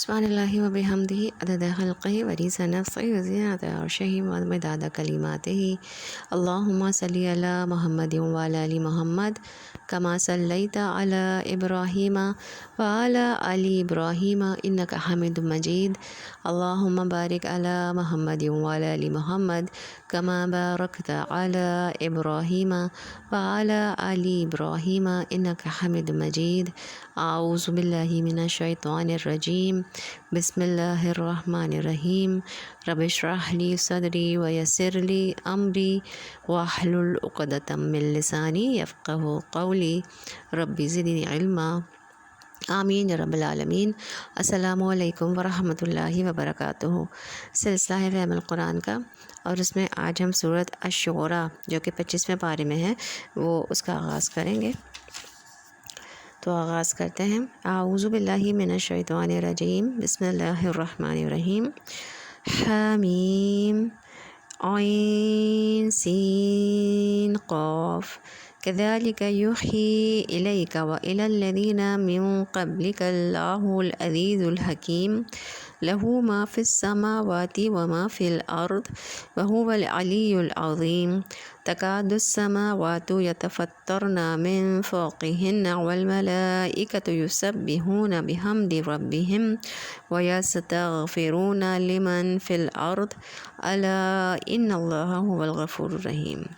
سبحان اللہ و بحمدہ عدد خلقہ و رضا نفسہ و زینت عرشہ و مداد کلماتہ۔ اللہم صلی علی محمد و علی آل محمد کما صلیت علی ابراہیم و علی آل ابراہیم انک حمید مجید۔ اللہم بارک علی محمد و علی آل محمد کما بارکت علی ابراہیم و علی آل ابراہیم انک حمید مجید۔ اعوذ باللہ من الشیطان الرجیم، بسم اللہ الرحمن الرحیم۔ رب اشرح لی صدری ویسر لی امری واحلل عقدۃ من لسانی یفقہوا قولی، رب زدنی علما، آمین یا رب العالمین۔ السلام علیکم ورحمۃ اللہ وبرکاتہ۔ سلسلہ ہے فہم القرآن کا، اور اس میں آج ہم سورۃ الشعراء جو کہ 25ویں پارے میں ہے وہ اس کا آغاز کریں گے۔ تو آغاز کرتے ہیں۔ اعوذ باللہ من الشیطان الرجیم، بسم اللہ الرحمن الرحیم۔ حمیم عین سین قاف كذلك يوحي إليك وإلى الذين من قبلك الله العزيز الحكيم له ما في السماوات وما في الأرض وهو العلي العظيم۔ تكاد السماوات يتفطرن من فوقهن والملائكة يسبحون بحمد ربهم ويستغفرون لمن في الأرض ألا إن الله هو الغفور الرحيم۔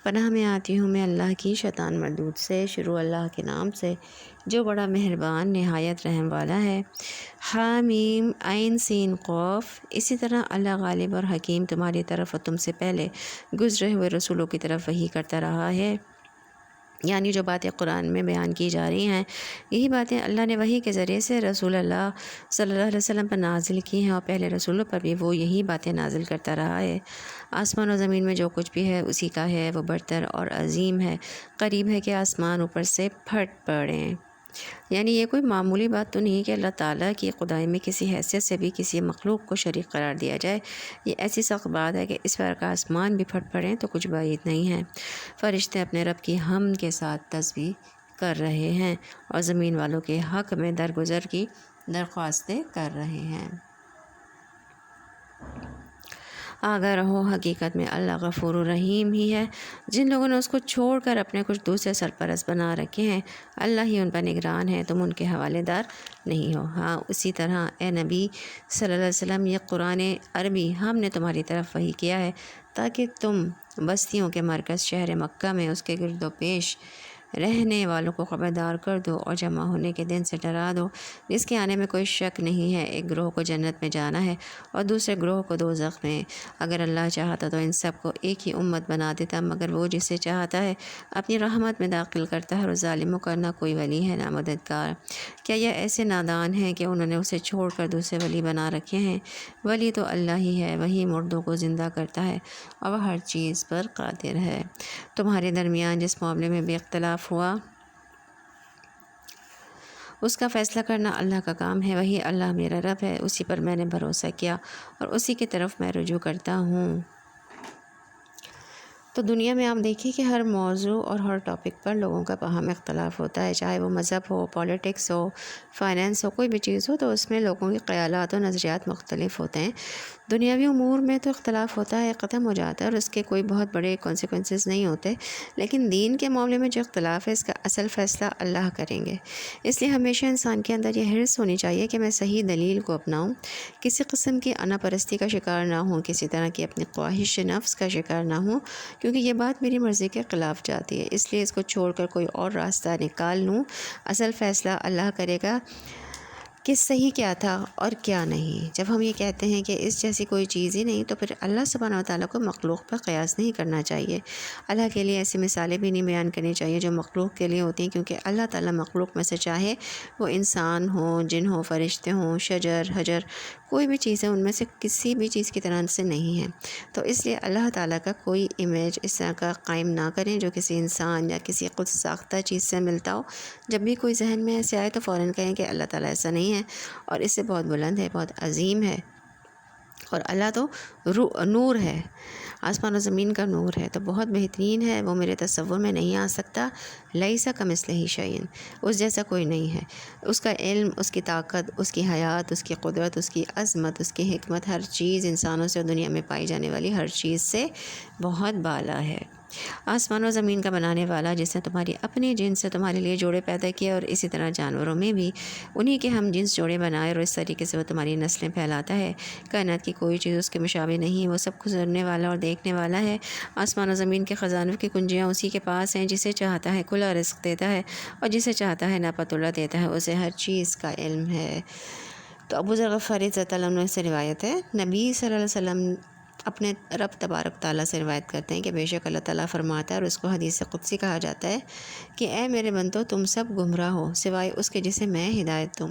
پناہ میں آتی ہوں میں اللہ کی شیطان مردود سے۔ شروع اللہ کے نام سے جو بڑا مہربان نہایت رحم والا ہے۔ حامیم عین سین قاف۔ اسی طرح اللہ غالب اور حکیم تمہاری طرف اور تم سے پہلے گزرے ہوئے رسولوں کی طرف وحی کرتا رہا ہے، یعنی جو باتیں قرآن میں بیان کی جا رہی ہیں یہی باتیں اللہ نے وحی کے ذریعے سے رسول اللہ صلی اللہ علیہ وسلم پر نازل کی ہیں، اور پہلے رسولوں پر بھی وہ یہی باتیں نازل کرتا رہا ہے۔ آسمان و زمین میں جو کچھ بھی ہے اسی کا ہے، وہ برتر اور عظیم ہے، قریب ہے کہ آسمان اوپر سے پھٹ پڑیں۔ یعنی یہ کوئی معمولی بات تو نہیں کہ اللہ تعالیٰ کی خدائی میں کسی حیثیت سے بھی کسی مخلوق کو شریک قرار دیا جائے۔ یہ ایسی سخت بات ہے کہ اس پر کا آسمان بھی پھٹ پڑیں تو کچھ بعید نہیں ہے۔ فرشتے اپنے رب کی حمد کے ساتھ تسبیح کر رہے ہیں اور زمین والوں کے حق میں درگزر کی درخواستیں کر رہے ہیں۔ آگاہ رہو، حقیقت میں اللہ غفور الرحیم ہی ہے۔ جن لوگوں نے اس کو چھوڑ کر اپنے کچھ دوسرے سرپرست بنا رکھے ہیں، اللہ ہی ان پر نگران ہے، تم ان کے حوالے دار نہیں ہو۔ ہاں اسی طرح اے نبی صلی اللہ علیہ وسلم، یہ قرآن عربی ہم نے تمہاری طرف وحی کیا ہے تاکہ تم بستیوں کے مرکز شہر مکہ میں اس کے گرد و پیش رہنے والوں کو خبردار کر دو اور جمع ہونے کے دن سے ڈرا دو جس کے آنے میں کوئی شک نہیں ہے۔ ایک گروہ کو جنت میں جانا ہے اور دوسرے گروہ کو دوزخ میں۔ اگر اللہ چاہتا تو ان سب کو ایک ہی امت بنا دیتا، مگر وہ جسے چاہتا ہے اپنی رحمت میں داخل کرتا ہے، اور ظالموں کا نہ کوئی ولی ہے نہ مددگار۔ کیا یہ ایسے نادان ہیں کہ انہوں نے اسے چھوڑ کر دوسرے ولی بنا رکھے ہیں؟ ولی تو اللہ ہی ہے، وہی مردوں کو زندہ کرتا ہے اور وہ ہر چیز پر قادر ہے۔ تمہارے درمیان جس معاملے میں بھی اختلاف ہوا اس کا فیصلہ کرنا اللہ کا کام ہے۔ وہی اللہ میرا رب ہے، اسی پر میں نے بھروسہ کیا اور اسی کی طرف میں رجوع کرتا ہوں۔ تو دنیا میں آپ دیکھیے کہ ہر موضوع اور ہر ٹاپک پر لوگوں کا باہم اختلاف ہوتا ہے، چاہے وہ مذہب ہو، پولیٹکس ہو، فائنینس ہو، کوئی بھی چیز ہو، تو اس میں لوگوں کے خیالات و نظریات مختلف ہوتے ہیں۔ دنیاوی امور میں تو اختلاف ہوتا ہے، ختم ہو جاتا ہے اور اس کے کوئی بہت بڑے کانسیکوینسز نہیں ہوتے، لیکن دین کے معاملے میں جو اختلاف ہے اس کا اصل فیصلہ اللہ کریں گے۔ اس لیے ہمیشہ انسان کے اندر یہ حرص ہونی چاہیے کہ میں صحیح دلیل کو اپناؤں، کسی قسم کی انا پرستی کا شکار نہ ہوں، کسی طرح کی اپنی خواہش نفس کا شکار نہ ہوں، کیونکہ یہ بات میری مرضی کے خلاف جاتی ہے۔ اس لیے اس کو چھوڑ کر کوئی اور راستہ نکال لوں۔ اصل فیصلہ اللہ کرے گا کہ صحیح کیا تھا اور کیا نہیں۔ جب ہم یہ کہتے ہیں کہ اس جیسی کوئی چیز ہی نہیں، تو پھر اللہ سبحانہ و تعالیٰ کو مخلوق پر قیاس نہیں کرنا چاہیے۔ اللہ کے لیے ایسی مثالیں بھی نہیں بیان کرنی چاہیے جو مخلوق کے لیے ہوتی ہیں، کیونکہ اللہ تعالیٰ مخلوق میں سے چاہے وہ انسان ہوں، جن ہوں، فرشتے ہوں، شجر حجر، کوئی بھی چیز ہے، ان میں سے کسی بھی چیز کی طرح سے نہیں ہے۔ تو اس لیے اللہ تعالیٰ کا کوئی امیج اس طرح کا قائم نہ کریں جو کسی انسان یا کسی خود ساختہ چیز سے ملتا ہو۔ جب بھی کوئی ذہن میں ایسے آئے تو فوراً کہیں کہ اللہ تعالیٰ ایسا نہیں ہے اور اس سے بہت بلند ہے، بہت عظیم ہے، اور اللہ تو نور ہے، آسمان و زمین کا نور ہے، تو بہت بہترین ہے، وہ میرے تصور میں نہیں آ سکتا۔ لیس کمثلہ شیء، اس جیسا کوئی نہیں ہے۔ اس کا علم، اس کی طاقت، اس کی حیات، اس کی قدرت، اس کی عظمت، اس کی حکمت، ہر چیز انسانوں سے اور دنیا میں پائی جانے والی ہر چیز سے بہت بالا ہے۔ آسمان و زمین کا بنانے والا، جس نے تمہاری اپنی جنس سے تمہارے لیے جوڑے پیدا کیے، اور اسی طرح جانوروں میں بھی انہی کے ہم جنس جوڑے بنائے، اور اس طریقے سے وہ تمہاری نسلیں پھیلاتا ہے۔ کائنات کی کوئی چیز اس کے مشابہ نہیں، وہ سب گزرنے والا اور دیکھنے والا ہے۔ آسمان و زمین کے خزانوں کی کنجیاں اسی کے پاس ہیں، جسے چاہتا ہے کھلا رزق دیتا ہے، اور جسے چاہتا ہے ناپتہ دیتا ہے، اسے ہر چیز کا علم ہے۔ تو ابو ذر غفاری رضی اللہ عنہ سے روایت ہے، نبی صلی اللہ علیہ وسلم اپنے رب تبارک تعالیٰ سے روایت کرتے ہیں کہ بے شک اللہ تعالیٰ فرماتا ہے، اور اس کو حدیث قدسی کہا جاتا ہے کہ اے میرے بندو، تم سب گمراہ ہو سوائے اس کے جسے میں ہدایت دوں،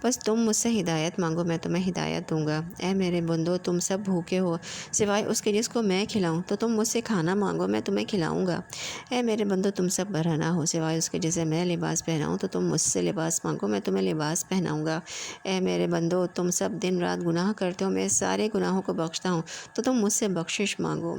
بس تم مجھ سے ہدایت مانگو، میں تمہیں ہدایت دوں گا۔ اے میرے بندو، تم سب بھوکے ہو سوائے اس کے جس کو میں کھلاؤں، تو تم مجھ سے کھانا مانگو، میں تمہیں کھلاؤں گا۔ اے میرے بندو، تم سب برہنہ ہو سوائے اس کے جسے میں لباس پہناؤں، تو تم مجھ سے لباس مانگو، میں تمہیں لباس پہناؤں گا۔ اے میرے بندو، تم سب دن رات گناہ کرتے ہو، میں سارے گناہوں کو بخشتا ہوں، تو تم مجھ سے بخشش مانگو،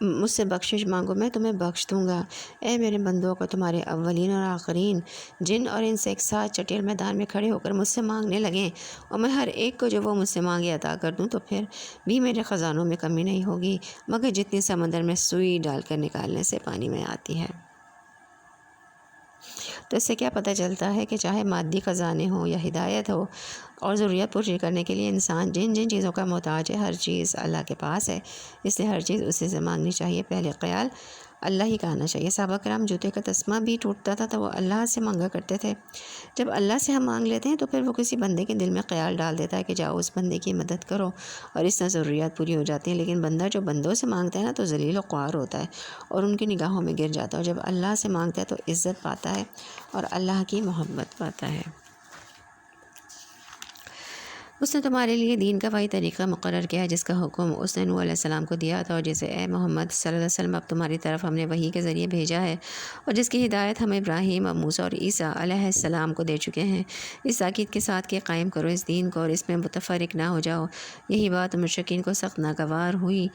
مجھ سے بخشش مانگو، میں تمہیں بخش دوں گا۔ اے میرے بندوں کو، تمہارے اولین اور آخرین جن اور انس ایک ساتھ چٹیل میدان میں کھڑے ہو کر مجھ سے مانگنے لگیں، اور میں ہر ایک کو جو وہ مجھ سے مانگے عطا کر دوں، تو پھر بھی میرے خزانوں میں کمی نہیں ہوگی، مگر جتنی سمندر میں سوئی ڈال کر نکالنے سے پانی میں آتی ہے۔ تو اس سے کیا پتہ چلتا ہے کہ چاہے مادی خزانے ہوں یا ہدایت ہو، اور ضروریات پوری کرنے کے لیے انسان جن جن چیزوں کا محتاج ہے، ہر چیز اللہ کے پاس ہے، اس لیے ہر چیز اسی سے مانگنی چاہیے، پہلے خیال اللہ ہی کا آنا چاہیے۔ صحابہ کرام جوتے کا تسمہ بھی ٹوٹتا تھا تو وہ اللہ سے مانگا کرتے تھے۔ جب اللہ سے ہم مانگ لیتے ہیں تو پھر وہ کسی بندے کے دل میں خیال ڈال دیتا ہے کہ جاؤ اس بندے کی مدد کرو، اور اس طرح ضروریات پوری ہو جاتی ہیں۔ لیکن بندہ جو بندوں سے مانگتا ہے نا، تو ذلیل و خوار ہوتا ہے اور ان کی نگاہوں میں گر جاتا ہے، اور جب اللہ سے مانگتا ہے تو عزت پاتا ہے اور اللہ کی محبت پاتا ہے۔ اس نے تمہارے لیے دین کا وہی طریقہ مقرر کیا ہے جس کا حکم اس نے نوح علیہ السلام کو دیا تھا، اور جسے اے محمد صلی اللہ علیہ وسلم اب تمہاری طرف ہم نے وحی کے ذریعے بھیجا ہے، اور جس کی ہدایت ہم ابراہیم اور موسیٰ اور عیسیٰ علیہ السلام کو دے چکے ہیں، اس تاکید کے ساتھ کہ قائم کرو اس دین کو اور اس میں متفرق نہ ہو جاؤ۔ یہی بات مشرکین کو سخت ناگوار ہوئی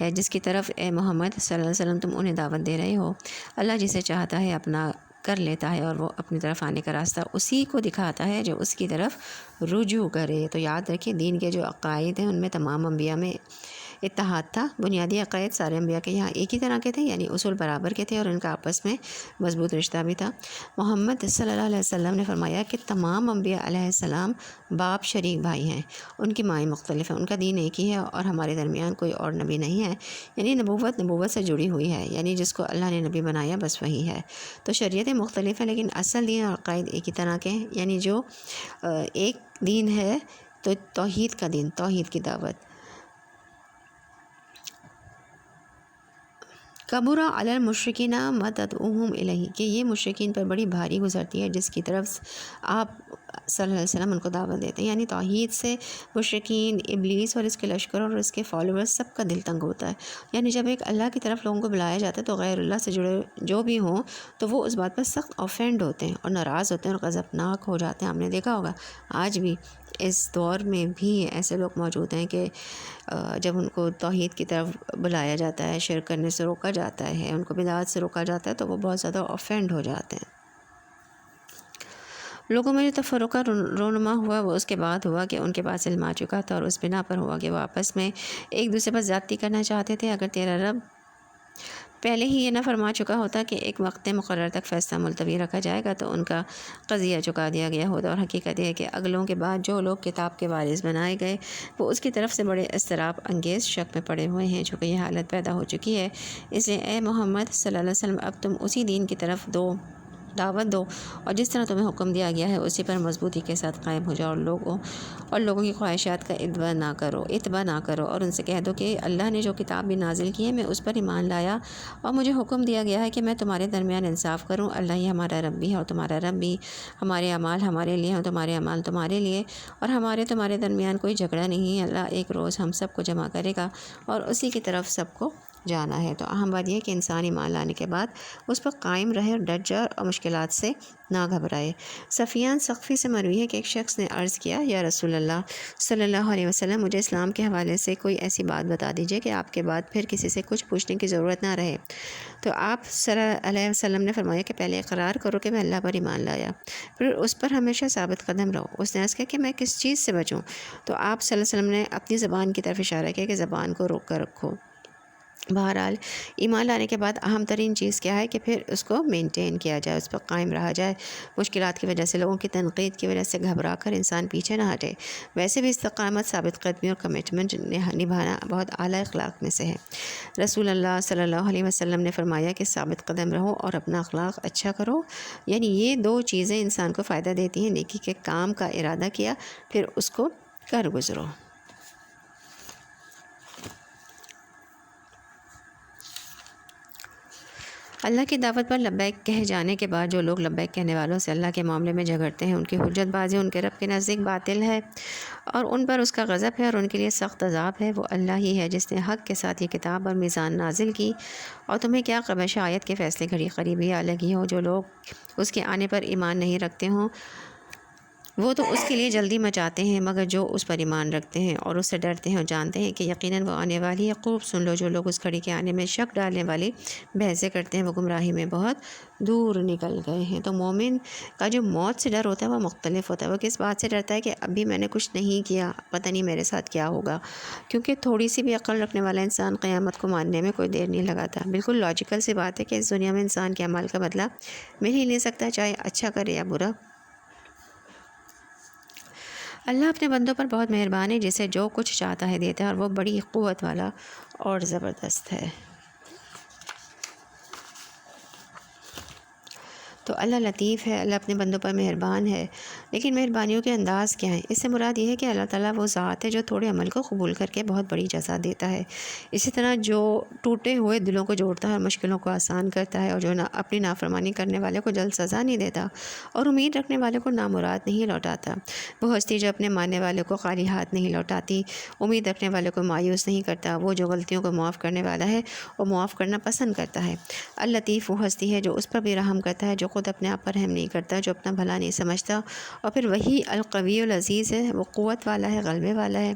ہے، جس کی طرف اے محمد صلی اللہ علیہ وسلم تم انہیں دعوت دے رہے ہو۔ اللہ جسے چاہتا ہے اپنا کر لیتا ہے، اور وہ اپنی طرف آنے کا راستہ اسی کو دکھاتا ہے جو اس کی طرف رجوع کرے۔ تو یاد رکھیں، دین کے جو عقائد ہیں ان میں تمام انبیاء میں اتحاد تھا۔ بنیادی عقائد سارے انبیاء کے یہاں ایک ہی طرح کے تھے، یعنی اصول برابر کے تھے، اور ان کا آپس میں مضبوط رشتہ بھی تھا۔ محمد صلی اللہ علیہ وسلم نے فرمایا کہ تمام انبیاء علیہ السلام باپ شریک بھائی ہیں، ان کی مائیں مختلف ہیں، ان کا دین ایک ہی ہے، اور ہمارے درمیان کوئی اور نبی نہیں ہے، یعنی نبوت سے جڑی ہوئی ہے، یعنی جس کو اللہ نے نبی بنایا بس وہی ہے۔ تو شریعتیں مختلف ہیں لیکن اصل دین اور عقائد ایک ہی طرح کے ہیں، یعنی جو ایک دین ہے تو توحید کا دین، توحید کی دعوت۔ کبر علی المشرکین ما تدعوہم الیہ، کہ یہ مشرکین پر بڑی بھاری گزرتی ہے جس کی طرف آپ صلی اللہ علیہ وسلم ان کو دعوت دیتے ہیں، یعنی توحید سے مشرکین، ابلیس اور اس کے لشکر اور اس کے فالوورز سب کا دل تنگ ہوتا ہے۔ یعنی جب ایک اللہ کی طرف لوگوں کو بلایا جاتا ہے تو غیر اللہ سے جڑے جو بھی ہوں تو وہ اس بات پر سخت آفینڈ ہوتے ہیں اور ناراض ہوتے ہیں اور غضبناک ہو جاتے ہیں۔ ہم نے دیکھا ہوگا آج بھی اس دور میں بھی ایسے لوگ موجود ہیں کہ جب ان کو توحید کی طرف بلایا جاتا ہے، شرک کرنے سے روکا جاتا ہے، ان کو بدعات سے روکا جاتا ہے، تو وہ بہت زیادہ آفینڈ ہو جاتے ہیں۔ لوگوں میں جو تفرقہ رونما ہوا وہ اس کے بعد ہوا کہ ان کے پاس علم آ چکا تھا، اور اس بنا پر ہوا کہ وہ آپس میں ایک دوسرے پر زیادتی کرنا چاہتے تھے۔ اگر تیرا رب پہلے ہی یہ نہ فرما چکا ہوتا کہ ایک وقت مقرر تک فیصلہ ملتوی رکھا جائے گا تو ان کا قضیہ چکا دیا گیا ہوتا، اور حقیقت یہ ہے کہ اگلوں کے بعد جو لوگ کتاب کے وارث بنائے گئے وہ اس کی طرف سے بڑے اضطراب انگیز شک میں پڑے ہوئے ہیں، چونکہ یہ حالت پیدا ہو چکی ہے۔ اس لیے اے محمد صلی اللہ علیہ وسلم اب تم اسی دین کی طرف دعوت دو، اور جس طرح تمہیں حکم دیا گیا ہے اسی پر مضبوطی کے ساتھ قائم ہو جاؤ، اور لوگوں کی خواہشات کا اتباع نہ کرو، اور ان سے کہہ دو کہ اللہ نے جو کتاب بھی نازل کی ہے میں اس پر ایمان لایا، اور مجھے حکم دیا گیا ہے کہ میں تمہارے درمیان انصاف کروں۔ اللہ ہی ہمارا رب بھی ہے اور تمہارا رب بھی، ہمارے اعمال ہمارے لیے اور تمہارے اعمال تمہارے لیے، اور تمہارے درمیان کوئی جھگڑا نہیں ہے۔ اللہ ایک روز ہم سب کو جمع کرے گا اور اسی کی طرف سب کو جانا ہے۔ تو اہم بات یہ ہے کہ انسان ایمان لانے کے بعد اس پر قائم رہے اور ڈٹ جائے اور مشکلات سے نہ گھبرائے۔ سفیان ثقفی سے مروی ہے کہ ایک شخص نے عرض کیا، یا رسول اللہ صلی اللہ علیہ وسلم، مجھے اسلام کے حوالے سے کوئی ایسی بات بتا دیجیے کہ آپ کے بعد پھر کسی سے کچھ پوچھنے کی ضرورت نہ رہے۔ تو آپ صلی اللہ علیہ وسلم نے فرمایا کہ پہلے اقرار کرو کہ میں اللہ پر ایمان لایا، پھر اس پر ہمیشہ ثابت قدم رہو۔ اس نے عرض کیا کہ میں کس چیز سے بچوں؟ تو آپ صلی اللہ علیہ وسلم نے اپنی زبان کی طرف اشارہ کیا کہ زبان کو روک کر رکھو۔ بہرحال ایمان لانے کے بعد اہم ترین چیز کیا ہے کہ پھر اس کو مینٹین کیا جائے، اس پر قائم رہا جائے۔ مشکلات کی وجہ سے، لوگوں کی تنقید کی وجہ سے گھبرا کر انسان پیچھے نہ ہٹے۔ ویسے بھی استقامت، ثابت قدمی اور کمٹمنٹ نبھانا بہت اعلیٰ اخلاق میں سے ہے۔ رسول اللہ صلی اللہ علیہ وسلم نے فرمایا کہ ثابت قدم رہو اور اپنا اخلاق اچھا کرو، یعنی یہ دو چیزیں انسان کو فائدہ دیتی ہیں۔ نیکی کے کام کا ارادہ کیا، پھر اس کو کر گزرو۔ اللہ کی دعوت پر لبیک کہے جانے کے بعد جو لوگ لبیک کہنے والوں سے اللہ کے معاملے میں جھگڑتے ہیں، ان کی حجت بازی ان کے رب کے نزدیک باطل ہے اور ان پر اس کا غضب ہے اور ان کے لیے سخت عذاب ہے۔ وہ اللہ ہی ہے جس نے حق کے ساتھ یہ کتاب اور میزان نازل کی، اور تمہیں کیا قبش آیت کے فیصلے گھڑی قریبی آ لگی ہو۔ جو لوگ اس کے آنے پر ایمان نہیں رکھتے ہوں وہ تو اس کے لیے جلدی مچاتے ہیں، مگر جو اس پر ایمان رکھتے ہیں اور اس سے ڈرتے ہیں اور جانتے ہیں کہ یقیناً وہ آنے والی ہے، خوب سن لو، جو لوگ اس گھڑی کے آنے میں شک ڈالنے والی بحثیں کرتے ہیں وہ گمراہی میں بہت دور نکل گئے ہیں۔ تو مومن کا جو موت سے ڈر ہوتا ہے وہ مختلف ہوتا ہے۔ وہ کس بات سے ڈرتا ہے کہ ابھی میں نے کچھ نہیں کیا، پتہ نہیں میرے ساتھ کیا ہوگا، کیونکہ تھوڑی سی بھی عقل رکھنے والا انسان قیامت کو ماننے میں کوئی دیر نہیں لگاتا۔ بالکل لاجیکل سی بات ہے کہ اس دنیا میں انسان کے اعمال کا بدلہ مل ہی نہیں سکتا، چاہے اچھا کرے یا برا۔ اللہ اپنے بندوں پر بہت مہربان ہے، جسے جو کچھ چاہتا ہے دیتا ہے، اور وہ بڑی قوت والا اور زبردست ہے۔ تو اللہ لطیف ہے، اللہ اپنے بندوں پر مہربان ہے، لیکن مہربانیوں کے انداز کیا ہیں؟ اس سے مراد یہ ہے کہ اللہ تعالیٰ وہ ذات ہے جو تھوڑے عمل کو قبول کر کے بہت بڑی جزا دیتا ہے۔ اسی طرح جو ٹوٹے ہوئے دلوں کو جوڑتا ہے اور مشکلوں کو آسان کرتا ہے، اور جو اپنی نافرمانی کرنے والے کو جلد سزا نہیں دیتا اور امید رکھنے والے کو نامراد نہیں لوٹاتا۔ وہ ہستی جو اپنے ماننے والے کو خالی ہاتھ نہیں لوٹاتی، امید رکھنے والے کو مایوس نہیں کرتا، وہ جو غلطیوں کو معاف کرنے والا ہے وہ معاف کرنا پسند کرتا ہے۔ اللطیف وہ ہستی ہے جو اس پر بھی رحم کرتا ہے جو خود اپنے آپ پر رحم نہیں کرتا، جو اپنا بھلا نہیں سمجھتا، اور پھر وہی القوی العزیز ہے، وہ قوت والا ہے، غلبے والا ہے۔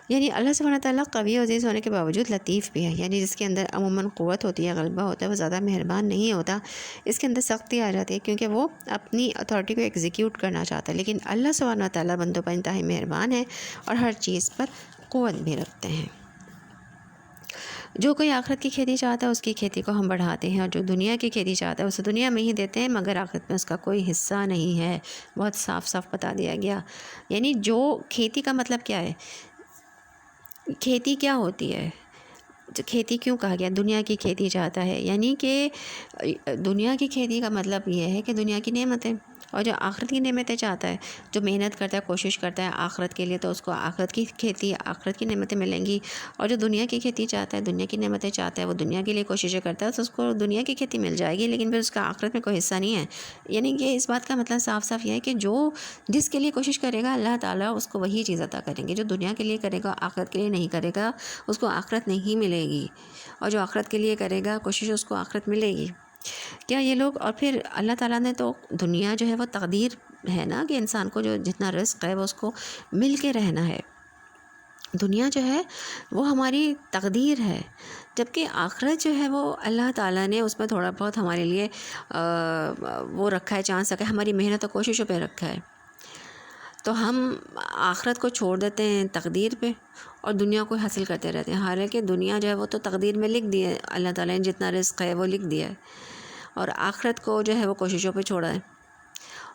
یعنی اللہ سبحانہ تعالیٰ قوی و عزیز ہونے کے باوجود لطیف بھی ہے، یعنی جس کے اندر عموماً قوت ہوتی ہے، غلبہ ہوتا ہے، وہ زیادہ مہربان نہیں ہوتا، اس کے اندر سختی آ جاتی ہے کیونکہ وہ اپنی اتھارٹی کو ایگزیکیوٹ کرنا چاہتا ہے۔ لیکن اللہ سبحانہ تعالیٰ بندوں پر انتہائی مہربان ہے اور ہر چیز پر قوت بھی رکھتے ہیں۔ جو کوئی آخرت کی کھیتی چاہتا ہے اس کی کھیتی کو ہم بڑھاتے ہیں، اور جو دنیا کی کھیتی چاہتا ہے اسے دنیا میں ہی دیتے ہیں، مگر آخرت میں اس کا کوئی حصہ نہیں ہے۔ بہت صاف صاف بتا دیا گیا۔ یعنی جو کھیتی کا مطلب کیا ہے، کھیتی کیا ہوتی ہے، کھیتی کیوں کہا گیا دنیا کی کھیتی چاہتا ہے، یعنی کہ دنیا کی کھیتی کا مطلب یہ ہے کہ دنیا کی نعمتیں، اور جو آخرت کی نعمتیں چاہتا ہے، جو محنت کرتا ہے، کوشش کرتا ہے آخرت کے لیے، تو اس کو آخرت کی کھیتی، آخرت کی نعمتیں ملیں گی۔ اور جو دنیا کی کھیتی چاہتا ہے، دنیا کی نعمتیں چاہتا ہے، وہ دنیا کے لیے کوششیں کرتا ہے تو اس کو دنیا کی کھیتی مل جائے گی، لیکن پھر اس کا آخرت میں کوئی حصہ نہیں ہے۔ یعنی کہ اس بات کا مطلب صاف صاف یہ ہے کہ جو جس کے لیے کوشش کرے گا اللہ تعالیٰ اس کو وہی چیز عطا کریں گے۔ جو دنیا کے لیے کرے گا، آخرت کے لیے نہیں کرے گا، اس کو آخرت نہیں ملے گی، اور جو آخرت کے لیے کرے گا کوشش، اس کو آخرت ملے گی۔ کیا یہ لوگ، اور پھر اللہ تعالیٰ نے تو دنیا جو ہے وہ تقدیر ہے نا، کہ انسان کو جو جتنا رزق ہے وہ اس کو مل کے رہنا ہے۔ دنیا جو ہے وہ ہماری تقدیر ہے، جبکہ آخرت جو ہے وہ اللہ تعالیٰ نے اس میں تھوڑا بہت ہمارے لیے وہ رکھا ہے، چانس رکھا ہے، ہماری محنت اور کوششوں پہ رکھا ہے۔ تو ہم آخرت کو چھوڑ دیتے ہیں تقدیر پہ اور دنیا کو حاصل کرتے رہتے ہیں، حالانکہ دنیا جو ہے وہ تو تقدیر میں لکھ دی ہے، اللہ تعالیٰ نے جتنا رزق ہے وہ لکھ دیا ہے، اور آخرت کو جو ہے وہ کوششوں پہ چھوڑا ہے،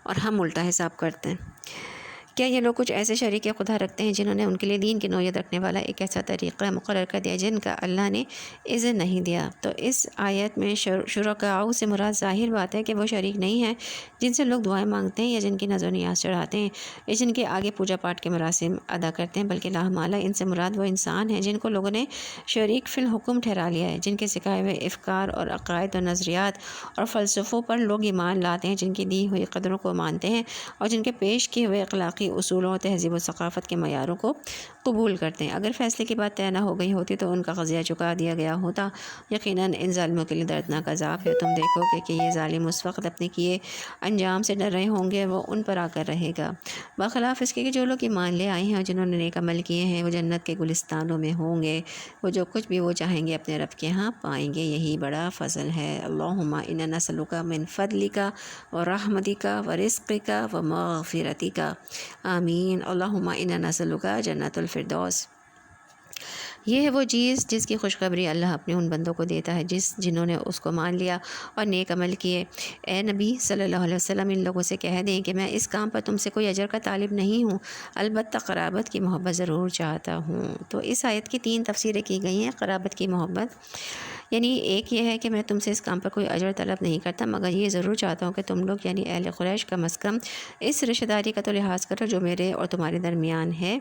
اور ہم الٹا حساب کرتے ہیں۔ کیا یہ لوگ کچھ ایسے شریک خدا رکھتے ہیں جنہوں نے ان کے لیے دین کی نوعیت رکھنے والا ایک ایسا طریقہ مقرر کر دیا جن کا اللہ نے اذن نہیں دیا؟ تو اس آیت میں شرکاء سے مراد ظاہر بات ہے کہ وہ شریک نہیں ہیں جن سے لوگ دعائیں مانگتے ہیں یا جن کی نذر و نیاز چڑھاتے ہیں یا جن کے آگے پوجا پاٹ کے مراسم ادا کرتے ہیں، بلکہ لا مالا ان سے مراد وہ انسان ہیں جن کو لوگوں نے شریک فی الحکم ٹھہرا لیا ہے، جن کے سکھائے ہوئے افکار اور عقائد اور نظریات اور فلسفوں پر لوگ ایمان لاتے ہیں، جن کی دی ہوئی قدروں کو مانتے ہیں اور جن کے پیش کیے ہوئے اخلاقی اصولوں، تہذیب و ثقافت کے معیاروں کو قبول کرتے ہیں۔ اگر فیصلے کی بات طے نہ ہو گئی ہوتی تو ان کا قضیہ چکا دیا گیا ہوتا۔ یقیناً ان ظالموں کے لیے دردناک عذاب ہے۔ تم دیکھو گے کہ یہ ظالم اس وقت اپنے کیے انجام سے ڈر رہے ہوں گے، وہ ان پر آ کر رہے گا۔ برخلاف اس کے کہ جو لوگ ایمان لے آئے ہیں اور جنہوں نے نیک عمل کیے ہیں، وہ جنت کے گلستانوں میں ہوں گے، وہ جو کچھ بھی وہ چاہیں گے اپنے رب کے ہاں پائیں گے۔ یہی بڑا فضل ہے۔ اللہم انا نسألک من فضلک و رحمتک و رزقک و مغفرتک، آمین۔ اللہم انا نسألک جنت الفردوس۔ یہ ہے وہ چیز جس کی خوشخبری اللہ اپنے ان بندوں کو دیتا ہے جنہوں نے اس کو مان لیا اور نیک عمل کیے۔ اے نبی صلی اللہ علیہ وسلم، ان لوگوں سے کہہ دیں کہ میں اس کام پر تم سے کوئی اجر کا طالب نہیں ہوں، البتہ قرابت کی محبت ضرور چاہتا ہوں۔ تو اس آیت کی 3 تفسیریں کی گئی ہیں۔ قرابت کی محبت یعنی ایک یہ ہے کہ میں تم سے اس کام پر کوئی اجر طلب نہیں کرتا، مگر یہ ضرور چاہتا ہوں کہ تم لوگ یعنی اہل قریش کم از کم اس رشتہ داری کا تو لحاظ کرو جو میرے اور تمہارے درمیان ہے۔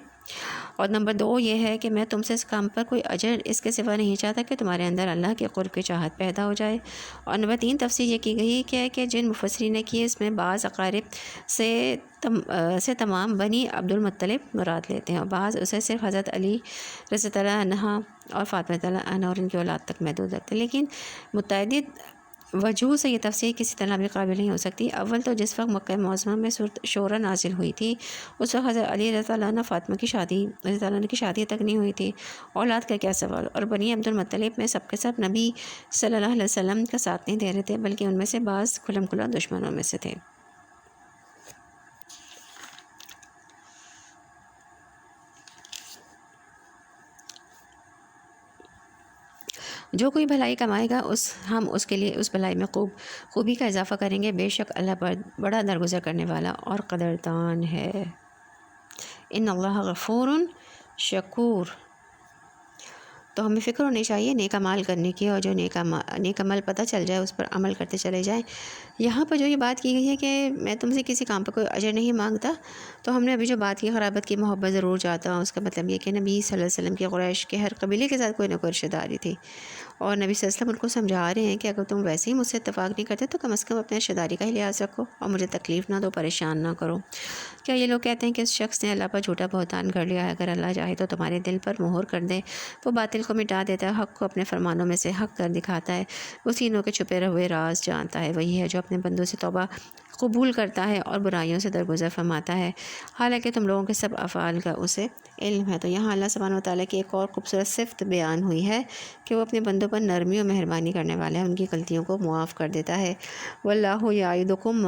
اور نمبر 2 یہ ہے کہ میں تم سے اس کام پر کوئی اجر اس کے سوا نہیں چاہتا کہ تمہارے اندر اللہ کے قرب کی چاہت پیدا ہو جائے۔ اور نمبر 3 تفسیر یہ کی گئی کہ جن مفسرین نے کی اس میں بعض اقارب سے تمام بنی عبد المطلب مراد لیتے ہیں، اور بعض اسے صرف حضرت علی رضی اللہ عنہ اور فاطمہ رضی اللہ عنہ اور ان کی اولاد تک محدود رکھتے ہیں۔ لیکن متعدد وجوہ سے یہ تفسیر کسی طرح بھی قابل نہیں ہو سکتی۔ اول تو جس وقت مکہ معظمہ میں سورۃ شورى نازل ہوئی تھی، اس وقت حضرت علی رضی اللہ عنہ فاطمہ کی شادی رضی اللہ عنہ کی شادی تک نہیں ہوئی تھی، اولاد کا کیا سوال۔ اور بنی عبد المطلب میں سب کے سب نبی صلی اللہ علیہ وسلم کا ساتھ نہیں دے رہے تھے، بلکہ ان میں سے بعض کھلم کھلا دشمنوں میں سے تھے۔ جو کوئی بھلائی کمائے گا ہم اس کے لیے اس بھلائی میں خوبی کا اضافہ کریں گے۔ بے شک اللہ پر بڑا درگزر کرنے والا اور قدردان ہے۔ ان اللہ غفور شکور۔ تو ہمیں فکر ہونی چاہیے نیک اعمال کرنے کی، اور جو نیک عمل پتہ چل جائے اس پر عمل کرتے چلے جائیں۔ یہاں پر جو یہ بات کی گئی ہے کہ میں تم سے کسی کام پر کوئی اجر نہیں مانگتا، تو ہم نے ابھی جو بات کی قرابت کی محبت ضرور چاہتا ہوں، اس کا مطلب یہ کہ نبی صلی اللہ علیہ وسلم کے قریش کے ہر قبیلے کے ساتھ کوئی نہ کوئی رشتہ داری تھی، اور نبی صلی اللہ علیہ وسلم ان کو سمجھا رہے ہیں کہ اگر تم ویسے ہی مجھ سے اتفاق نہیں کرتے تو کم از کم اپنے رشتہ داری کا ہی لحاظ رکھو اور مجھے تکلیف نہ دو، پریشان نہ کرو۔ کیا یہ لوگ کہتے ہیں کہ اس شخص نے اللہ پر جھوٹا بہتان کر لیا ہے؟ اگر اللہ چاہے تو تمہارے دل پر مہر کر دے، وہ باطل کو مٹا دیتا ہے، حق کو اپنے فرمانوں میں سے حق کر دکھاتا ہے، وہ سینوں کے چھپے ہوئے راز جانتا ہے، وہی ہے جو اپنے بندوں سے توبہ قبول کرتا ہے اور برائیوں سے درگزر فرماتا ہے، حالانکہ تم لوگوں کے سب افعال کا اسے علم ہے۔ تو یہاں اللہ سبحانہ و تعالیٰ کی ایک اور خوبصورت صفت بیان ہوئی ہے کہ وہ اپنے بندوں پر نرمی و مہربانی کرنے والا ہے، ان کی غلطیوں کو معاف کر دیتا ہے۔ واللہ یعدکم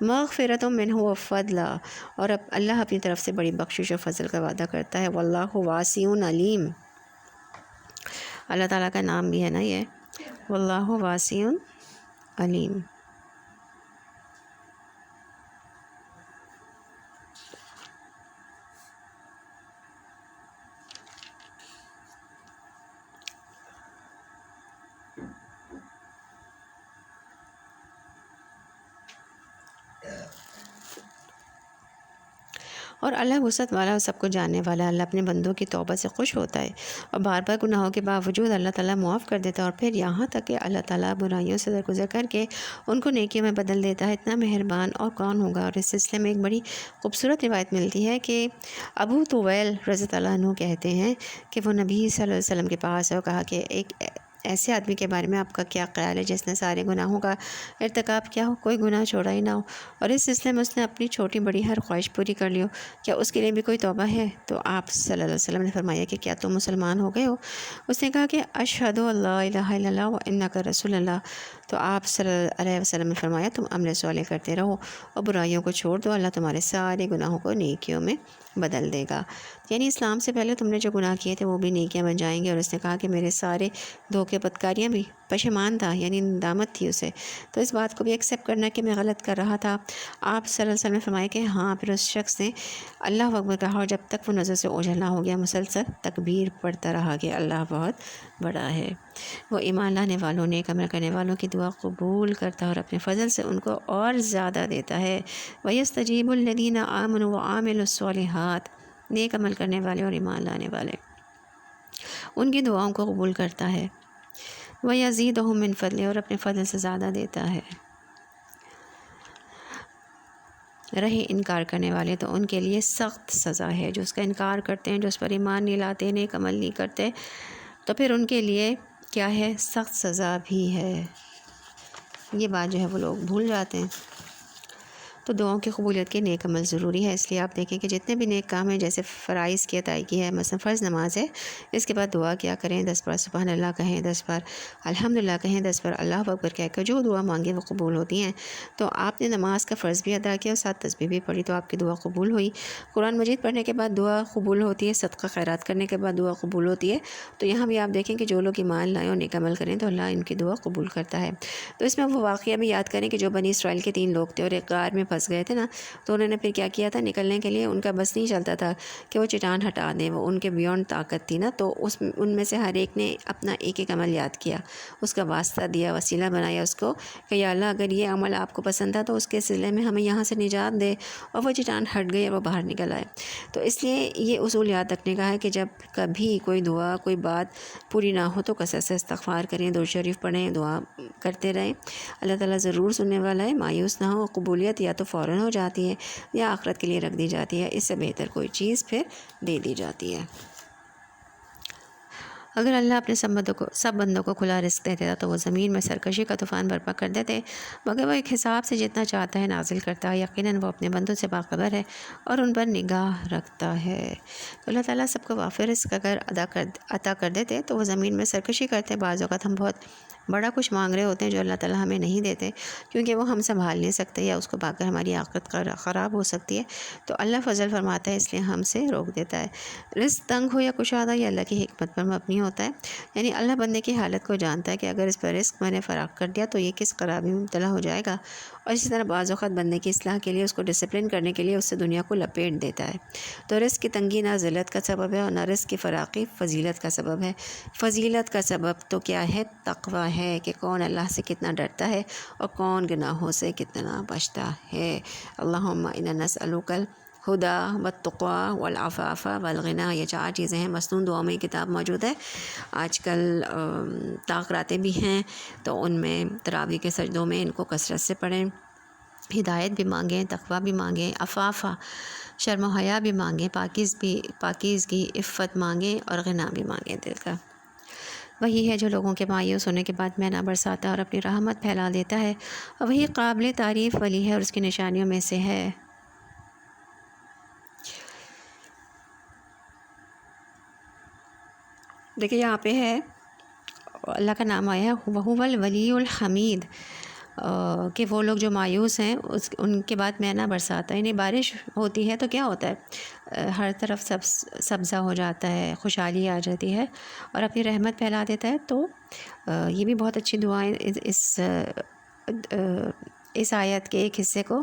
مغفرۃ منہ وفضلا، اور اب اللہ اپنی طرف سے بڑی بخشش و فضل کا وعدہ کرتا ہے۔ واللہ واسع علیم، اللہ تعالیٰ کا نام بھی ہے نا یہ، واللہ واسع علیم۔ اور اللہ وسعت والا اور سب کو جاننے والا، اللہ اپنے بندوں کی توبہ سے خوش ہوتا ہے اور بار بار گناہوں کے باوجود اللہ تعالیٰ معاف کر دیتا ہے، اور پھر یہاں تک کہ اللہ تعالیٰ برائیوں سے درگزر کر کے ان کو نیکیوں میں بدل دیتا ہے۔ اتنا مہربان اور کون ہوگا۔ اور اس سلسلے میں ایک بڑی خوبصورت روایت ملتی ہے کہ ابو طویل رضی اللہ عنہ کہتے ہیں کہ وہ نبی صلی اللہ علیہ وسلم کے پاس ہے اور کہا کہ ایک ایسے آدمی کے بارے میں آپ کا کیا خیال ہے جس نے سارے گناہوں کا ارتکاب کیا ہو، کوئی گناہ چھوڑا ہی نہ ہو، اور اس سلسلے میں اس نے اپنی چھوٹی بڑی ہر خواہش پوری کر لی ہو، کیا اس کے لیے بھی کوئی توبہ ہے؟ تو آپ صلی اللہ علیہ وسلم نے فرمایا کہ کیا تم مسلمان ہو گئے ہو؟ اس نے کہا کہ اشہد اللہ الہ الا اللہ و انک رسول اللہ۔ تو آپ صلی اللہ علیہ وسلم نے فرمایا تم عمل صالح کرتے رہو اور برائیوں کو چھوڑ دو، اللہ تمہارے سارے گناہوں کو نیکیوں میں بدل دے گا۔ یعنی اسلام سے پہلے تم نے جو گناہ کیے تھے وہ بھی نیکیاں بن جائیں گے۔ اور اس نے کہا کہ میرے سارے دھوکے بدکاریاں بھی، پشیمان تھا یعنی ندامت تھی اسے، تو اس بات کو بھی ایکسیپٹ کرنا کہ میں غلط کر رہا تھا۔ آپ صلی اللہ علیہ وسلم نے فرمایا کہ ہاں، پھر اس شخص نے اللہ اکبر کہا، اور جب تک وہ نظر سے اوجھل نہ ہو گیا مسلسل تکبیر پڑھتا رہا کہ اللہ بہت بڑا ہے۔ وہ ایمان لانے والوں، نیک عمل کرنے والوں کی دعا قبول کرتا ہے اور اپنے فضل سے ان کو اور زیادہ دیتا ہے۔ وَيَسْتَجِيبُ الَّذِينَ آمَنُوا وَعَمِلُوا الصَّالِحَاتِ، نیک عمل کرنے والے اور ایمان لانے والے ان کی دعاؤں کو قبول کرتا ہے۔ وَيَزِيدُهُم مِّن فَضْلِهِ، اور اپنے فضل سے زیادہ دیتا ہے۔ رہے انکار کرنے والے تو ان کے لیے سخت سزا ہے۔ جو اس کا انکار کرتے ہیں، جو اس پر ایمان نہیں لاتے، نیک عمل نہیں کرتے، تو پھر ان کے لیے کیا ہے؟ سخت سزا بھی ہے۔ یہ بات جو ہے وہ لوگ بھول جاتے ہیں۔ تو دعاؤں کی قبولیت کے نیک عمل ضروری ہے، اس لیے آپ دیکھیں کہ جتنے بھی نیک کام ہیں، جیسے فرائض کی ادائیگی ہے، مثلا فرض نماز ہے، اس کے بعد دعا کیا کریں، 10 بار سبحان اللہ کہیں، 10 بار الحمدللہ کہیں، 10 بار اللہ اکبر کہہ کر جو دعا مانگے وہ قبول ہوتی ہیں۔ تو آپ نے نماز کا فرض بھی ادا کیا اور ساتھ تسبیح بھی پڑھی، تو آپ کی دعا قبول ہوئی۔ قرآن مجید پڑھنے کے بعد دعا قبول ہوتی ہے، صدقہ خیرات کرنے کے بعد دعا قبول ہوتی ہے۔ تو یہاں بھی آپ دیکھیں کہ جو لوگ ایمان لائیں اور نیک عمل کریں تو اللہ ان کی دعا قبول کرتا ہے۔ تو اس میں وہ واقعہ بھی یاد کریں کہ جو بنی اسرائیل کے 3 لوگ تھے اور ایک غار میں پھنس گئے تھے نا، تو انہوں نے پھر کیا کیا تھا؟ نکلنے کے لیے ان کا بس نہیں چلتا تھا کہ وہ چٹان ہٹا دیں، وہ ان کے بیونڈ طاقت تھی نا، تو ان میں سے ہر ایک نے اپنا ایک ایک عمل یاد کیا، اس کا واسطہ دیا، وسیلہ بنایا اس کو کہ یا اللہ اگر یہ عمل آپ کو پسند تھا تو اس کے سلسلے میں ہمیں یہاں سے نجات دے، اور وہ چٹان ہٹ گئی اور وہ باہر نکل آئے۔ تو اس لیے یہ اصول یاد رکھنے کا ہے کہ جب کبھی کوئی دعا، کوئی بات پوری نہ ہو تو کثرت سے استغفار کریں، درود شریف پڑھیں، دعا کرتے رہیں، اللہ تعالیٰ ضرور سننے والا ہے۔ مایوس نہ ہو، قبولیت یا تو فوراً ہو جاتی ہے یا آخرت کے لیے رکھ دی جاتی ہے، اس سے بہتر کوئی چیز پھر دے دی جاتی ہے۔ اگر اللہ اپنے سب بندوں کو کھلا رزق دیتے تھا تو وہ زمین میں سرکشی کا طوفان برپا کر دیتے، مگر وہ ایک حساب سے جتنا چاہتا ہے نازل کرتا ہے۔ یقیناً وہ اپنے بندوں سے باخبر ہے اور ان پر نگاہ رکھتا ہے۔ تو اللہ تعالیٰ سب کو وافر رزق اگر عطا کر دیتے تو وہ زمین میں سرکشی کرتے۔ بعض اوقات ہم بہت بڑا کچھ مانگ رہے ہوتے ہیں جو اللہ تعالیٰ ہمیں نہیں دیتے، کیونکہ وہ ہم سنبھال نہیں سکتے یا اس کو پا کر ہماری عاقبت خراب ہو سکتی ہے، تو اللہ فضل فرماتا ہے، اس لیے ہم سے روک دیتا ہے۔ رزق تنگ ہو یا کشادہ یہ اللہ کی حکمت پر مبنی ہوتا ہے، یعنی اللہ بندے کی حالت کو جانتا ہے کہ اگر اس پر رزق میں نے فراخ کر دیا تو یہ کس خرابی میں مبتلا ہو جائے گا، اور اسی طرح بعض اوقات بندے کی اصلاح کے لیے، اس کو ڈسپلن کرنے کے لیے اس سے دنیا کو لپیٹ دیتا ہے۔ تو رزق کی تنگی نہ ذلت کا سبب ہے اور نہ رزق کی فراخی فضیلت کا سبب ہے۔ فضیلت کا سبب تو کیا ہے؟ تقویٰ ہے، کہ کون اللہ سے کتنا ڈرتا ہے اور کون گناہوں سے کتنا بچتا ہے۔ اللہم انا نسألک الہدی والتقوی والعفاف والغنی، یہ 4 چیزیں ہیں۔ مسنون دعا میں کتاب موجود ہے، آج کل تاخراتیں بھی ہیں، تو ان میں تراویح کے سجدوں میں ان کو کثرت سے پڑھیں، ہدایت بھی مانگیں، تقویٰ بھی مانگیں، عفافہ شرم و حیا بھی مانگیں، پاکیزگی عفت مانگیں، اور غنا بھی مانگیں دل کا۔ وہی ہے جو لوگوں کے مایوس ہونے کے بعد مینا برساتا ہے اور اپنی رحمت پھیلا دیتا ہے، اور وہی قابل تعریف ولی ہے اور اس کی نشانیوں میں سے ہے۔ دیکھیے یہاں پہ ہے اللہ کا نام آیا ہے وَهُوَ الْوَلِيُّ الْحَمِيدُ، کہ وہ لوگ جو مایوس ہیں ان کے بعد مینا برساتا ہے، یعنی بارش ہوتی ہے تو کیا ہوتا ہے؟ ہر طرف سبزہ ہو جاتا ہے، خوشحالی آ جاتی ہے اور اپنی رحمت پھیلا دیتا ہے۔ تو یہ بھی بہت اچھی دعائیں اس آیت کے ایک حصے کو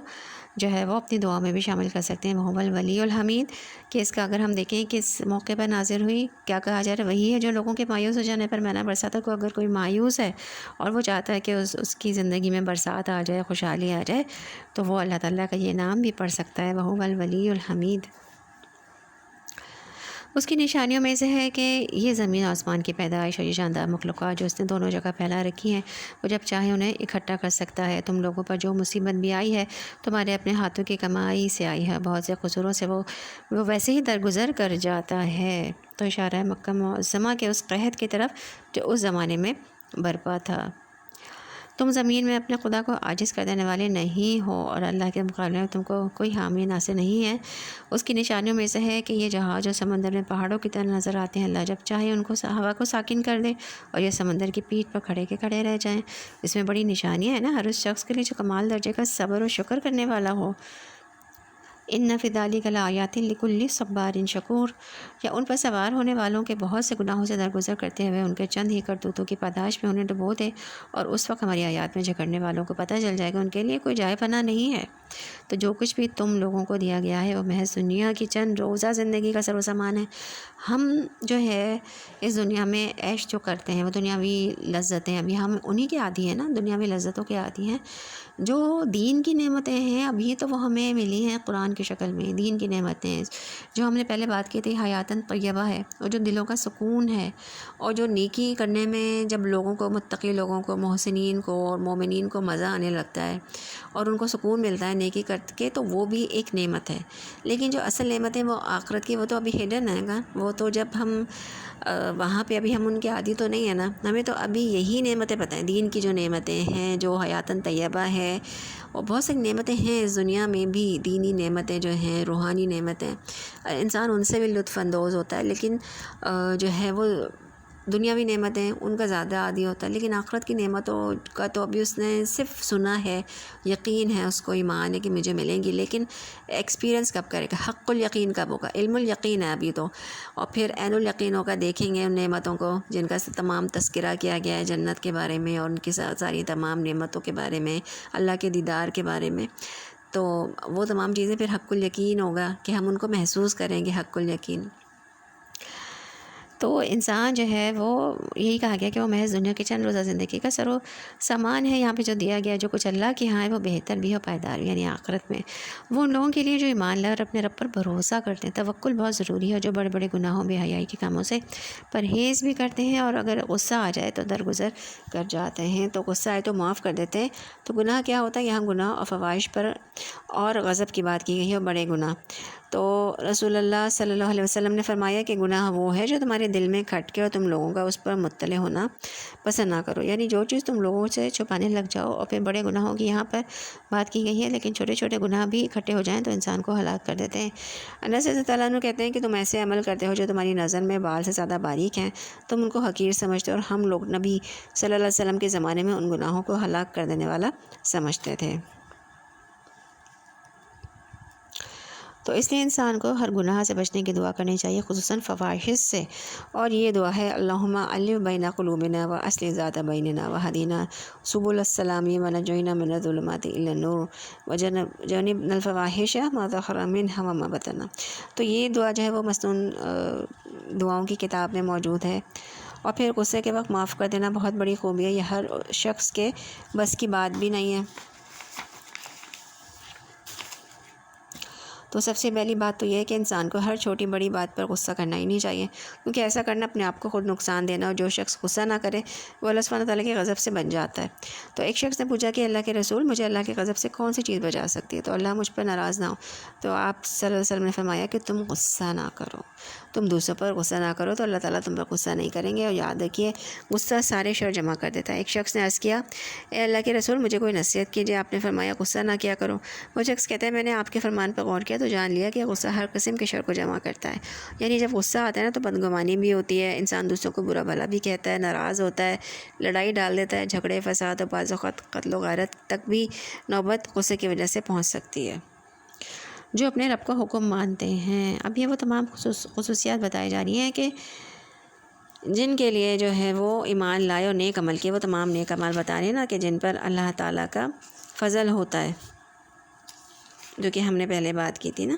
جو ہے وہ اپنی دعا میں بھی شامل کر سکتے ہیں۔ وَهُوَ الْوَلِيُّ الْحَمِيدُ، کہ اس کا اگر ہم دیکھیں کہ اس موقع پر نازل ہوئی، کیا کہا جا رہا ہے؟ وہی ہے جو لوگوں کے مایوس ہو جانے پر مینا برساتا کو۔ اگر کوئی مایوس ہے اور وہ چاہتا ہے کہ اس کی زندگی میں برسات آ جائے، خوشحالی آ جائے، تو وہ اللہ تعالیٰ کا یہ نام بھی پڑھ سکتا ہے، وَهُوَ الْوَلِيُّ الْحَمِيدُ۔ اس کی نشانیوں میں سے ہے کہ یہ زمین آسمان کی پیدائش اور یہ شاندار مخلوقات جو اس نے دونوں جگہ پھیلا رکھی ہیں، وہ جب چاہے انہیں اکٹھا کر سکتا ہے۔ تم لوگوں پر جو مصیبت بھی آئی ہے تمہارے اپنے ہاتھوں کی کمائی سے آئی ہے، بہت سے قصوروں سے وہ ویسے ہی درگزر کر جاتا ہے۔ تو اشارہ ہے مکہ معظمہ کے اس قحط کی طرف جو اس زمانے میں برپا تھا۔ تم زمین میں اپنے خدا کو عاجز کر دینے والے نہیں ہو، اور اللہ کے مقابلے میں تم کو کوئی حامی ناصر نہیں ہے۔ اس کی نشانیوں میں سے ہے کہ یہ جہاز جو سمندر میں پہاڑوں کی طرح نظر آتے ہیں، اللہ جب چاہے ان کو ہوا کو ساکن کر دے اور یہ سمندر کی پیٹھ پر کھڑے کے کھڑے رہ جائیں۔ اس میں بڑی نشانیاں ہیں نا ہر اس شخص کے لیے جو کمال درجے کا صبر و شکر کرنے والا ہو۔ ان فی ذلک لآیات لکل صبار شکور، یا ان پر سوار ہونے والوں کے بہت سے گناہوں سے درگزر کرتے ہوئے ان کے چند ہی کرتوتوں کی پاداش میں انہیں ڈبو دے، اور اس وقت ہماری آیات میں جھگڑنے والوں کو پتہ چل جائے گا ان کے لیے کوئی جائے پناہ نہیں ہے۔ تو جو کچھ بھی تم لوگوں کو دیا گیا ہے وہ محض دنیا کی چند روزہ زندگی کا سر و سامان ہے، ہم جو ہے اس دنیا میں عیش جو کرتے ہیں وہ دنیاوی لذتیں، ابھی ہم انہی کے عادی ہیں نا، دنیاوی لذتوں کے عادی ہیں۔ جو دین کی نعمتیں ہیں ابھی تو وہ ہمیں ملی ہیں قرآن کی شکل میں، دین کی نعمتیں جو ہم نے پہلے بات کی تھی، حیاتاً طیبہ ہے، اور جو دلوں کا سکون ہے، اور جو نیکی کرنے میں جب لوگوں کو، متقی لوگوں کو، محسنین کو اور مومنین کو مزہ آنے لگتا ہے اور ان کو سکون ملتا ہے نیکی کر کے، تو وہ بھی ایک نعمت ہے۔ لیکن جو اصل نعمت ہے وہ آخرت کی، وہ تو ابھی ہڈن ہے گا، وہ تو جب ہم وہاں پہ ابھی ہم ان کے عادی تو نہیں ہیں نا، ہمیں تو ابھی یہی نعمتیں پتہ ہیں، دین کی جو نعمتیں ہیں، جو حیاتاً طیبہ ہے، اور بہت سی نعمتیں ہیں اس دنیا میں بھی، دینی نعمتیں جو ہیں، روحانی نعمتیں، انسان ان سے بھی لطف اندوز ہوتا ہے، لیکن جو ہے وہ دنیاوی نعمتیں ان کا زیادہ عادی ہوتا ہے۔ لیکن آخرت کی نعمتوں کا تو ابھی اس نے صرف سنا ہے، یقین ہے، اس کو ایمان ہے کہ مجھے ملیں گی، لیکن ایکسپیرینس کب کرے گا، حق الیقین کب ہوگا، علم الیقین ہے ابھی تو، اور پھر عین الیقین ہوگا، دیکھیں گے ان نعمتوں کو جن کا تمام تذکرہ کیا گیا ہے، جنت کے بارے میں اور ان کی ساری تمام نعمتوں کے بارے میں، اللہ کے دیدار کے بارے میں، تو وہ تمام چیزیں پھر حق الیقین ہوگا کہ ہم ان کو محسوس کریں گے، حق الیقین۔ تو انسان جو ہے وہ یہی کہا گیا کہ وہ محض دنیا کی چند روزہ زندگی کا سر و سامان ہے، یہاں پہ جو دیا گیا جو کچھ اللہ کے یہاں ہے وہ بہتر بھی ہے اور پائیدار بھی، یعنی آخرت میں وہ ان لوگوں کے لیے جو ایمان لائے اور اپنے رب پر بھروسہ کرتے ہیں۔ توکل بہت ضروری ہے، جو بڑے بڑے گناہوں، بے حیائی کے کاموں سے پرہیز بھی کرتے ہیں، اور اگر غصہ آ جائے تو درگزر کر جاتے ہیں، تو غصہ آئے تو معاف کر دیتے ہیں۔ تو گناہ کیا ہوتا ہے، یہاں گناہ اور فواحش پر اور غضب کی بات کی گئی ہے، اور بڑے گناہ۔ تو رسول اللہ صلی اللہ علیہ وسلم نے فرمایا کہ گناہ وہ ہے جو تمہارے دل میں کھٹکے اور تم لوگوں کا اس پر مطلع ہونا پسند نہ کرو، یعنی جو چیز تم لوگوں سے چھپانے لگ جاؤ۔ اور پھر بڑے گناہوں کی یہاں پر بات کی گئی ہے، لیکن چھوٹے چھوٹے گناہ بھی اکٹھے ہو جائیں تو انسان کو ہلاک کر دیتے ہیں۔ انس رضی اللہ عنہ کہتے ہیں کہ تم ایسے عمل کرتے ہو جو تمہاری نظر میں بال سے زیادہ باریک ہیں، تم ان کو حقیر سمجھتے ہو، اور ہم لوگ نبی صلی اللہ علیہ وسلم کے زمانے میں ان گناہوں کو ہلاک کر دینے والا سمجھتے تھے۔ تو اس لیے انسان کو ہر گناہ سے بچنے کی دعا کرنی چاہیے، خصوصاً فواحش سے، اور یہ دعا ہے اللہم الف بین قلوبنا و اصلح ذات بیننا و ہدینا سبل السلام و نجینا من الظلمات الی النور وجنبنا الفواحش ما ظہر منها وما بطن۔ تو یہ دعا جو ہے وہ مسنون دعاؤں کی کتاب میں موجود ہے۔ اور پھر غصے کے وقت معاف کر دینا بہت بڑی خوبی ہے، یہ ہر شخص کے بس کی بات بھی نہیں ہے۔ تو سب سے پہلی بات تو یہ ہے کہ انسان کو ہر چھوٹی بڑی بات پر غصہ کرنا ہی نہیں چاہیے، کیونکہ ایسا کرنا اپنے آپ کو خود نقصان دینا، اور جو شخص غصہ نہ کرے وہ اللہ سبحانہ تعالیٰ کے غضب سے بچ جاتا ہے۔ تو ایک شخص نے پوچھا کہ اللہ کے رسول، مجھے اللہ کے غضب سے کون سی چیز بچا سکتی ہے تو اللہ مجھ پر ناراض نہ ہو؟ تو آپ صلی اللہ علیہ وسلم نے فرمایا کہ تم غصہ نہ کرو، تم دوسروں پر غصہ نہ کرو تو اللہ تعالیٰ تم پر غصہ نہیں کریں گے۔ اور یاد رکھیے غصہ سارے شر جمع کر دیتا ہے۔ ایک شخص نے عرض کیا، اے اللہ کے رسول، مجھے کوئی نصیحت کیجیے، آپ نے فرمایا غصہ نہ کیا کرو۔ وہ شخص کہتا ہے، میں نے آپ کے فرمان پر غور کیا تو جان لیا کہ غصہ ہر قسم کے شر کو جمع کرتا ہے، یعنی جب غصہ آتا ہے نا تو بدگمانی بھی ہوتی ہے، انسان دوسروں کو برا بھلا بھی کہتا ہے، ناراض ہوتا ہے، لڑائی ڈال دیتا ہے، جھگڑے فساد اور بعض اوقات قتل و غارت تک بھی نوبت غصے کی وجہ سے پہنچ سکتی ہے۔ جو اپنے رب کا حکم مانتے ہیں، اب یہ وہ تمام خصوصیات بتائی جا رہی ہیں کہ جن کے لیے جو ہے وہ ایمان لائے اور نیک عمل کیے، وہ تمام نیک عمل بتا رہے ہیں نا کہ جن پر اللہ تعالیٰ کا فضل ہوتا ہے، جو کہ ہم نے پہلے بات کی تھی نا۔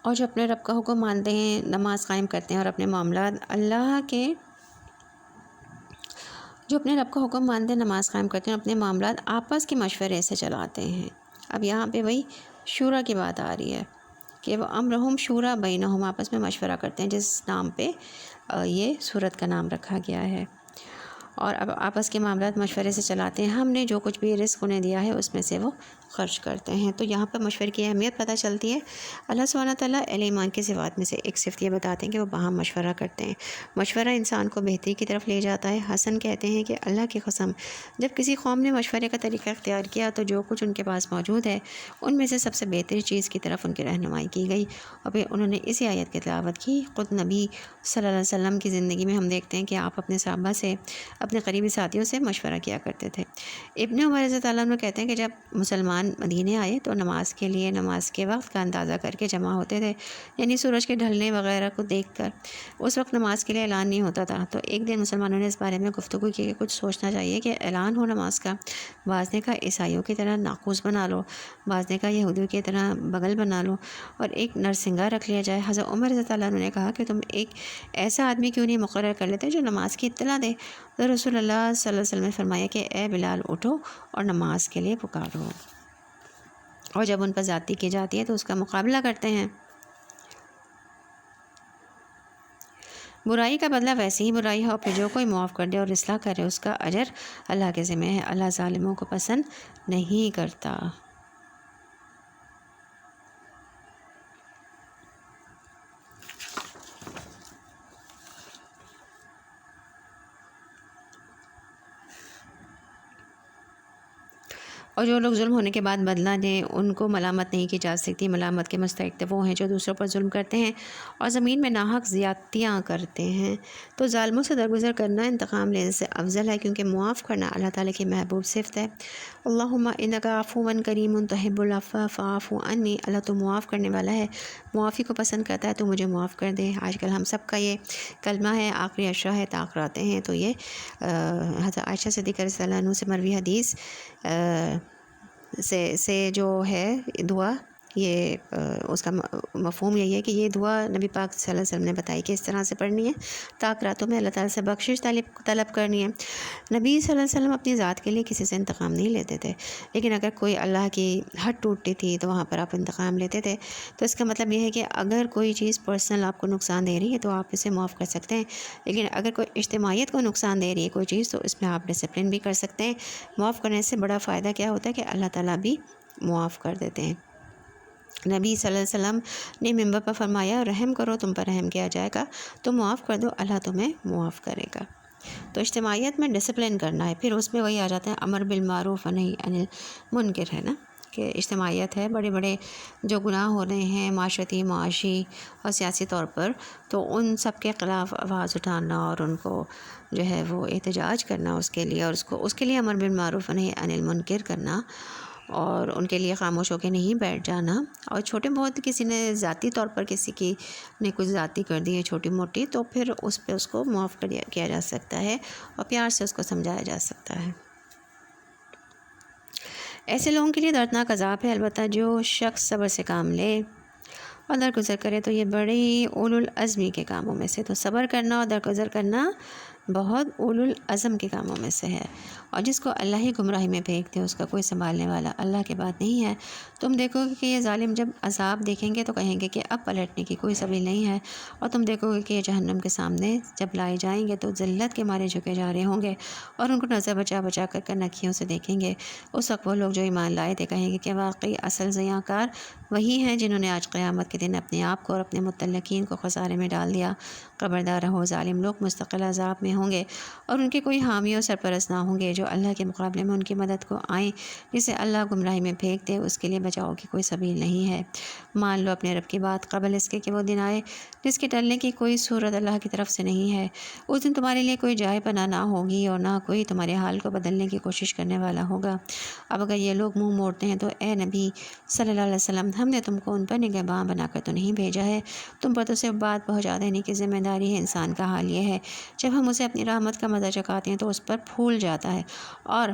اور جو اپنے رب کا حکم مانتے ہیں، نماز قائم کرتے ہیں اور اپنے معاملات اللہ کے جو اپنے رب کا حکم مانتے ہیں، نماز قائم کرتے ہیں اور اپنے معاملات آپس کے مشورے سے چلاتے ہیں۔ اب یہاں پہ وہی شورا کی بات آ رہی ہے کہ وہ امرہم شورا بینہم، آپس میں مشورہ کرتے ہیں، جس نام پہ یہ سورت کا نام رکھا گیا ہے۔ اور اب آپس کے معاملات مشورے سے چلاتے ہیں، ہم نے جو کچھ بھی رزق انہیں دیا ہے اس میں سے وہ خرچ کرتے ہیں۔ تو یہاں پر مشورے کی اہمیت پتہ چلتی ہے۔ اللہ سبحانہ تعالیٰ اہل ایمان کی صفات میں سے ایک صفت یہ بتاتے ہیں کہ وہ باہم مشورہ کرتے ہیں۔ مشورہ انسان کو بہتری کی طرف لے جاتا ہے۔ حسن کہتے ہیں کہ اللہ کی قسم، جب کسی قوم نے مشورے کا طریقہ اختیار کیا تو جو کچھ ان کے پاس موجود ہے ان میں سے سب سے بہترین چیز کی طرف ان کی رہنمائی کی گئی، اور پھر انہوں نے اسی آیت کی تلاوت کی۔ خود نبی صلی اللہ علیہ وسلم کی زندگی میں ہم دیکھتے ہیں کہ آپ اپنے صحابہ سے، اپنے قریبی ساتھیوں سے مشورہ کیا کرتے تھے۔ ابن عمر رضی اللہ عنہ کہتے ہیں کہ جب مسلمان مسلمان مدینے آئے تو نماز کے لیے نماز کے وقت کا اندازہ کر کے جمع ہوتے تھے، یعنی سورج کے ڈھلنے وغیرہ کو دیکھ کر۔ اس وقت نماز کے لیے اعلان نہیں ہوتا تھا، تو ایک دن مسلمانوں نے اس بارے میں گفتگو کی کہ کچھ سوچنا چاہیے کہ اعلان ہو نماز کا۔ بعض نے کہا عیسائیوں کی طرح ناقوس بنا لو، بعض نے کہا یہودیوں کی طرح بغل بنا لو اور ایک نرسنگا رکھ لیا جائے۔ حضرت عمر رضی اللہ عنہ نے کہا کہ تم ایک ایسا آدمی کیوں نہیں مقرر کر لیتے جو نماز کی اطلاع دے؟ تو رسول اللہ صلی اللہ علیہ وسلم نے فرمایا کہ اے بلال اٹھو اور نماز کے لیے پکارو، اور جب ان پر زیادتی کی جاتی ہے تو اس کا مقابلہ کرتے ہیں۔ برائی کا بدلہ ویسے ہی برائی ہو، پھر جو کوئی معاف کر دے اور اصلاح کرے اس کا اجر اللہ کے ذمہ ہے۔ اللہ ظالموں کو پسند نہیں کرتا۔ اور جو لوگ ظلم ہونے کے بعد بدلہ دیں ان کو ملامت نہیں کی جا سکتی۔ ملامت کے مستحق تو وہ ہیں جو دوسروں پر ظلم کرتے ہیں اور زمین میں ناحق زیادتیاں کرتے ہیں۔ تو ظالموں سے درگزر کرنا انتقام لینے سے افضل ہے، کیونکہ معاف کرنا اللہ تعالیٰ کی محبوب صفت ہے۔ اللہم انک عفو کریم تحب العفو فاعف عنی، اللہ تو معاف کرنے والا ہے، معافی کو پسند کرتا ہے، تو مجھے معاف کر دے۔ آج کل ہم سب کا یہ کلمہ ہے، آخری اشرا ہے، تاخراتے ہیں، تو یہ حضرت عائشہ صدیقہ رضی اللہ عنہ سے مروی حدیث سے جو ہے دعا، یہ اس کا مفہوم یہی ہے کہ یہ دعا نبی پاک صلی اللہ علیہ وسلم نے بتائی کہ اس طرح سے پڑھنی ہے، تاک راتوں میں اللہ تعالیٰ سے بخشش طلب کرنی ہے۔ نبی صلی اللہ علیہ وسلم اپنی ذات کے لیے کسی سے انتقام نہیں لیتے تھے، لیکن اگر کوئی اللہ کی حد ٹوٹتی تھی تو وہاں پر آپ انتقام لیتے تھے۔ تو اس کا مطلب یہ ہے کہ اگر کوئی چیز پرسنل آپ کو نقصان دے رہی ہے تو آپ اسے معاف کر سکتے ہیں، لیکن اگر کوئی اجتماعیت کو نقصان دے رہی ہے کوئی چیز، تو اس میں آپ ڈسپلن بھی کر سکتے ہیں۔ معاف کرنے سے بڑا فائدہ کیا ہوتا ہے کہ اللہ تعالیٰ بھی معاف کر دیتے ہیں۔ نبی صلی اللہ علیہ وسلم نے منبر پر فرمایا رحم کرو تم پر رحم کیا جائے گا، تم معاف کر دو اللہ تمہیں معاف کرے گا۔ تو اجتماعیت میں ڈسپلن کرنا ہے، پھر اس میں وہی آ جاتا ہے امر بالمعروف و نہی عن المنکر، ہے نا، کہ اجتماعیت ہے، بڑے بڑے جو گناہ ہو رہے ہیں معاشرتی، معاشی اور سیاسی طور پر، تو ان سب کے خلاف آواز اٹھانا اور ان کو جو ہے وہ احتجاج کرنا اس کے لیے، اور اس کے لیے امر بالمعروف و نہی عن المنکر کرنا، اور ان کے لیے خاموش ہو کے نہیں بیٹھ جانا۔ اور چھوٹے بہت کسی نے ذاتی طور پر کسی کی نے کچھ ذاتی کر دی ہے چھوٹی موٹی، تو پھر اس پہ اس کو معاف کیا جا سکتا ہے اور پیار سے اس کو سمجھایا جا سکتا ہے۔ ایسے لوگوں کے لیے دردناک عذاب ہے، البتہ جو شخص صبر سے کام لے اور درگزر کرے تو یہ بڑی اولو العزمی کے کاموں میں سے، تو صبر کرنا اور درگزر کرنا بہت اولو العزم کے کاموں میں سے ہے۔ اور جس کو اللہ ہی گمراہی میں پھینک دے اس کا کوئی سنبھالنے والا اللہ کے بعد نہیں ہے۔ تم دیکھو گے کہ یہ ظالم جب عذاب دیکھیں گے تو کہیں گے کہ اب پلٹنے کی کوئی سبیل نہیں ہے، اور تم دیکھو گے کہ یہ جہنم کے سامنے جب لائے جائیں گے تو ذلت کے مارے جھکے جا رہے ہوں گے، اور ان کو نظر بچا بچا کر نکھیوں سے دیکھیں گے۔ اس وقت وہ لوگ جو ایمان لائے تھے کہیں گے کہ واقعی اصل ضیاء کار وہی ہیں جنہوں نے آج قیامت کے دن اپنے آپ کو اور اپنے متعلقین کو خسارے میں ڈال دیا۔ خبردار رہو، ظالم لوگ مستقل عذاب میں ہوں گے اور ان کے کوئی حامی و سرپرست نہ ہوں گے جو اللہ کے مقابلے میں ان کی مدد کو آئیں۔ جسے اللہ گمراہی میں پھینک دے اس کے لیے بچاؤ کی کوئی سبیل نہیں ہے۔ مان لو اپنے رب کی بات قبل اس کے کہ وہ دن آئے جس کے ٹلنے کی کوئی صورت اللہ کی طرف سے نہیں ہے۔ اس دن تمہارے لیے کوئی جائے پناہ نہ ہوگی اور نہ کوئی تمہارے حال کو بدلنے کی کوشش کرنے والا ہوگا۔ اب اگر یہ لوگ منہ موڑتے ہیں تو اے نبی صلی اللہ علیہ وسلم، ہم نے تم کو ان پر نگہباں بنا کر تو نہیں بھیجا ہے، تم پر تو صرف بات پہنچا دینے کی ذمہ داری ہے۔ انسان کا حال یہ ہے جب ہم اسے اپنی رحمت کا مزہ چکھاتے ہیں تو اس پر پھول جاتا ہے، اور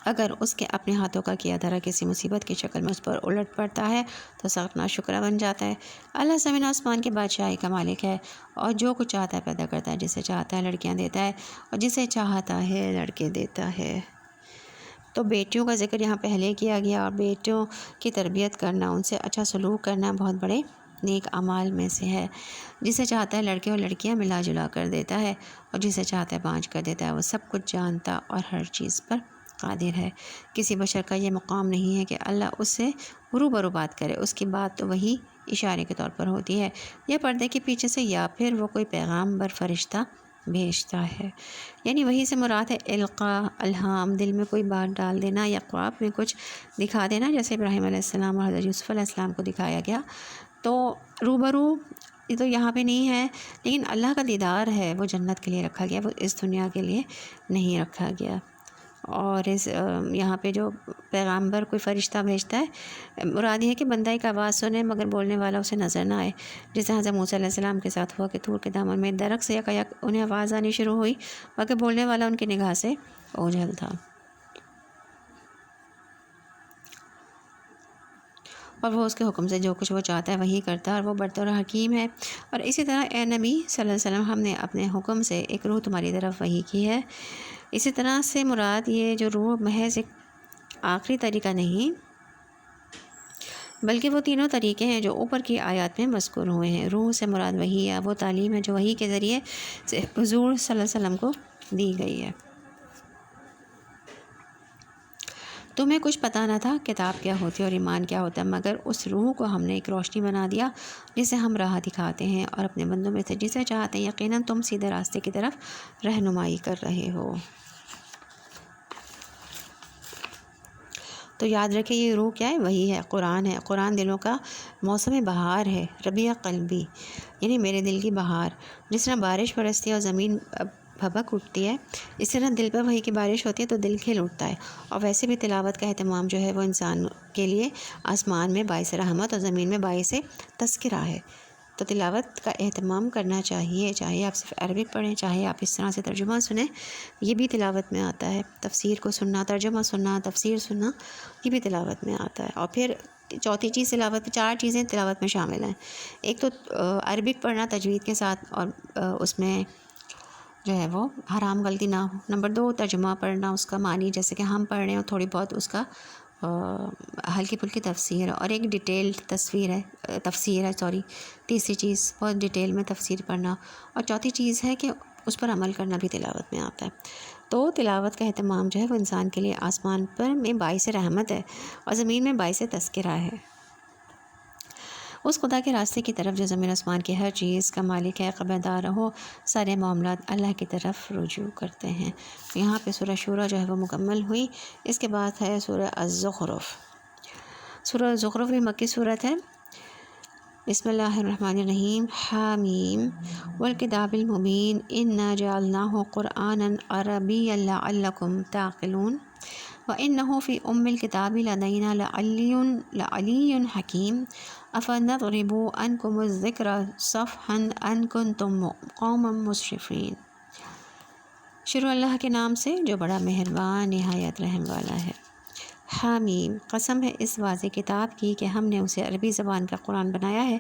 اگر اس کے اپنے ہاتھوں کا کیا دھرا کسی مصیبت کی شکل میں اس پر الٹ پڑتا ہے تو سخت ناشکرا بن جاتا ہے۔ اللہ زمین آسمان کے بادشاہی کا مالک ہے، اور جو کچھ چاہتا ہے پیدا کرتا ہے، جسے چاہتا ہے لڑکیاں دیتا ہے اور جسے چاہتا ہے لڑکے دیتا ہے۔ تو بیٹیوں کا ذکر یہاں پہلے کیا گیا، اور بیٹیوں کی تربیت کرنا، ان سے اچھا سلوک کرنا بہت بڑے نیک اعمال میں سے ہے۔ جسے چاہتا ہے لڑکے اور لڑکیاں ملا جلا کر دیتا ہے، اور جسے چاہتا ہے بانجھ کر دیتا ہے۔ وہ سب کچھ جانتا اور ہر چیز پر قادر ہے۔ کسی بشر کا یہ مقام نہیں ہے کہ اللہ اس سے روبرو بات کرے، اس کی بات تو وہی اشارے کے طور پر ہوتی ہے، یا پردے کے پیچھے سے، یا پھر وہ کوئی پیغام بر فرشتہ بھیجتا ہے۔ یعنی وہی سے مراد ہے القاء، الہام، دل میں کوئی بات ڈال دینا یا خواب میں کچھ دکھا دینا، جیسے ابراہیم علیہ السلام اور حضرت یوسف علیہ السلام کو دکھایا گیا۔ تو روبرو یہ تو یہاں پہ نہیں ہے، لیکن اللہ کا دیدار ہے، وہ جنت کے لیے رکھا گیا، وہ اس دنیا کے لیے نہیں رکھا گیا۔ اور یہاں پہ جو پیغامبر کوئی فرشتہ بھیجتا ہے، مراد یہ ہے کہ بندہ ایک آواز سنے مگر بولنے والا اسے نظر نہ آئے، جس طرح حضرت موسیٰ علیہ السلام کے ساتھ ہوا کہ طور کے دامن میں درخت سے یکایک انہیں آواز آنی شروع ہوئی، مگر بولنے والا ان کی نگاہ سے اوجھل تھا، اور وہ اس کے حکم سے جو کچھ وہ چاہتا ہے وہی کرتا ہے، اور وہ برتر اور حکیم ہے۔ اور اسی طرح اے نبی صلی اللہ علیہ وسلم، ہم نے اپنے حکم سے ایک روح تمہاری طرف وحی کی ہے۔ اسی طرح سے مراد یہ جو روح محض ایک آخری طریقہ نہیں، بلکہ وہ تینوں طریقے ہیں جو اوپر کی آیات میں مذکور ہوئے ہیں۔ روح سے مراد وحی ہے، وہ تعلیم ہے جو وحی کے ذریعے سے حضور صلی اللہ علیہ وسلم کو دی گئی ہے۔ تمہیں کچھ پتہ نہ تھا کتاب کیا ہوتی ہے اور ایمان کیا ہوتا ہے، مگر اس روح کو ہم نے ایک روشنی بنا دیا جسے ہم راہ دکھاتے ہیں، اور اپنے بندوں میں سے جسے چاہتے ہیں یقیناً تم سیدھے راستے کی طرف رہنمائی کر رہے ہو۔ تو یاد رکھیں یہ روح کیا ہے؟ وہی ہے، قرآن ہے۔ قرآن دلوں کا موسم بہار ہے، ربیع قلبی، یعنی میرے دل کی بہار۔ جس طرح بارش برستی ہے اور زمین بھبک اٹھتی ہے، اس طرح دل پر وحی کی بارش ہوتی ہے تو دل کھل اٹھتا ہے۔ اور ویسے بھی تلاوت کا اہتمام جو ہے وہ انسان کے لیے آسمان میں باعث رحمت اور زمین میں باعث تذکرہ ہے۔ تو تلاوت کا اہتمام کرنا چاہیے، چاہے آپ صرف عربک پڑھیں، چاہے آپ اس طرح سے ترجمہ سنیں، یہ بھی تلاوت میں آتا ہے۔ تفسیر کو سننا، ترجمہ سننا، تفسیر سننا، یہ بھی تلاوت میں آتا ہے۔ اور پھر چوتھی چیز تلاوت، 4 چیزیں تلاوت میں شامل ہیں۔ ایک تو عربک پڑھنا تجوید کے ساتھ، اور اس میں جو ہے وہ حرام غلطی نہ ہو۔ نمبر 2 ترجمہ پڑھنا، اس کا معنی جیسے کہ ہم پڑھ رہے ہیں اور تھوڑی بہت اس کا ہلکی پھلکی تفسیر، اور ایک ڈیٹیلڈ تفسیر ہے۔ تیسری چیز بہت ڈیٹیل میں تفسیر پڑھنا، اور چوتھی چیز ہے کہ اس پر عمل کرنا بھی تلاوت میں آتا ہے۔ تو تلاوت کا اہتمام جو ہے وہ انسان کے لیے آسمان پر میں باعث رحمت ہے اور زمین میں باعث تذکرہ ہے، اس خدا کے راستے کی طرف جو زمین آسمان کی ہر چیز کا مالک ہے۔ خبردار رہو، سارے معاملات اللہ کی طرف رجوع کرتے ہیں۔ یہاں پہ سورہ شورى جو ہے وہ مکمل ہوئی۔ اس کے بعد ہے سورہ الزخرف۔ سورہ زخرف بھی مکی صورت ہے۔ بسم اللہ الرحمن الرحیم۔ حامیم والکتاب المبین انا جعلناہ قرآنا عربیا لعلکم تعقلون وانہ فی ام الکتاب لدینا لعلی حکیم افنضرب عنکم الذکر صفحا ان کنتم قوما مسرفین۔ شروع اللہ کے نام سے جو بڑا مہربان نہایت رحم والا ہے۔ حامیم، قسم ہے اس واضح کتاب کی کہ ہم نے اسے عربی زبان کا قرآن بنایا ہے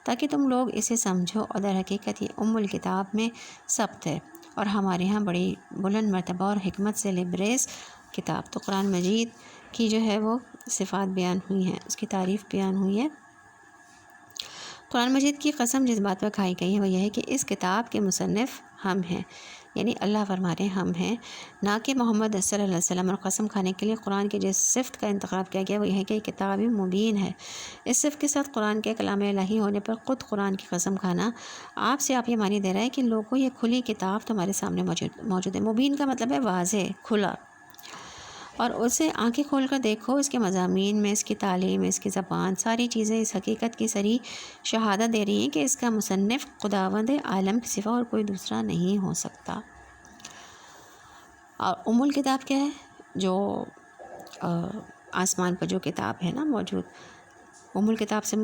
تاکہ تم لوگ اسے سمجھو، اور در حقیقت یہ ام الکتاب میں ثبت ہے اور ہمارے ہاں بڑی بلند مرتبہ اور حکمت سے لبریز کتاب۔ تو قرآن مجید کی جو ہے وہ صفات بیان ہوئی ہیں، اس کی تعریف بیان ہوئی ہے۔ قرآن مجید کی قسم جس بات پر کھائی گئی ہے وہ یہ ہے کہ اس کتاب کے مصنف ہم ہیں، یعنی اللہ فرما رہے ہیں ہم ہیں، نہ کہ محمد صلی اللہ علیہ وسلم۔ اور قسم کھانے کے لیے قرآن کی جس صفت کا انتخاب کیا گیا وہ یہ ہے کہ کتاب مبین ہے۔ اس صفت کے ساتھ قرآن کے کلام الہی ہونے پر خود قرآن کی قسم کھانا آپ یہ معنی دے رہا ہے کہ لوگوں یہ کھلی کتاب تمہارے سامنے موجود ہے۔ مبین کا مطلب ہے واضح، کھلا، اور اسے آنکھیں کھول کر دیکھو۔ اس کے مضامین میں، اس کی تعلیم، اس کی زبان، ساری چیزیں اس حقیقت کی صریح شہادت دے رہی ہیں کہ اس کا مصنف خداوند عالم کے سوا اور کوئی دوسرا نہیں ہو سکتا۔ اور ام الکتاب کیا ہے؟ جو آسمان پر جو کتاب ہے نا موجود، ام الکتاب سے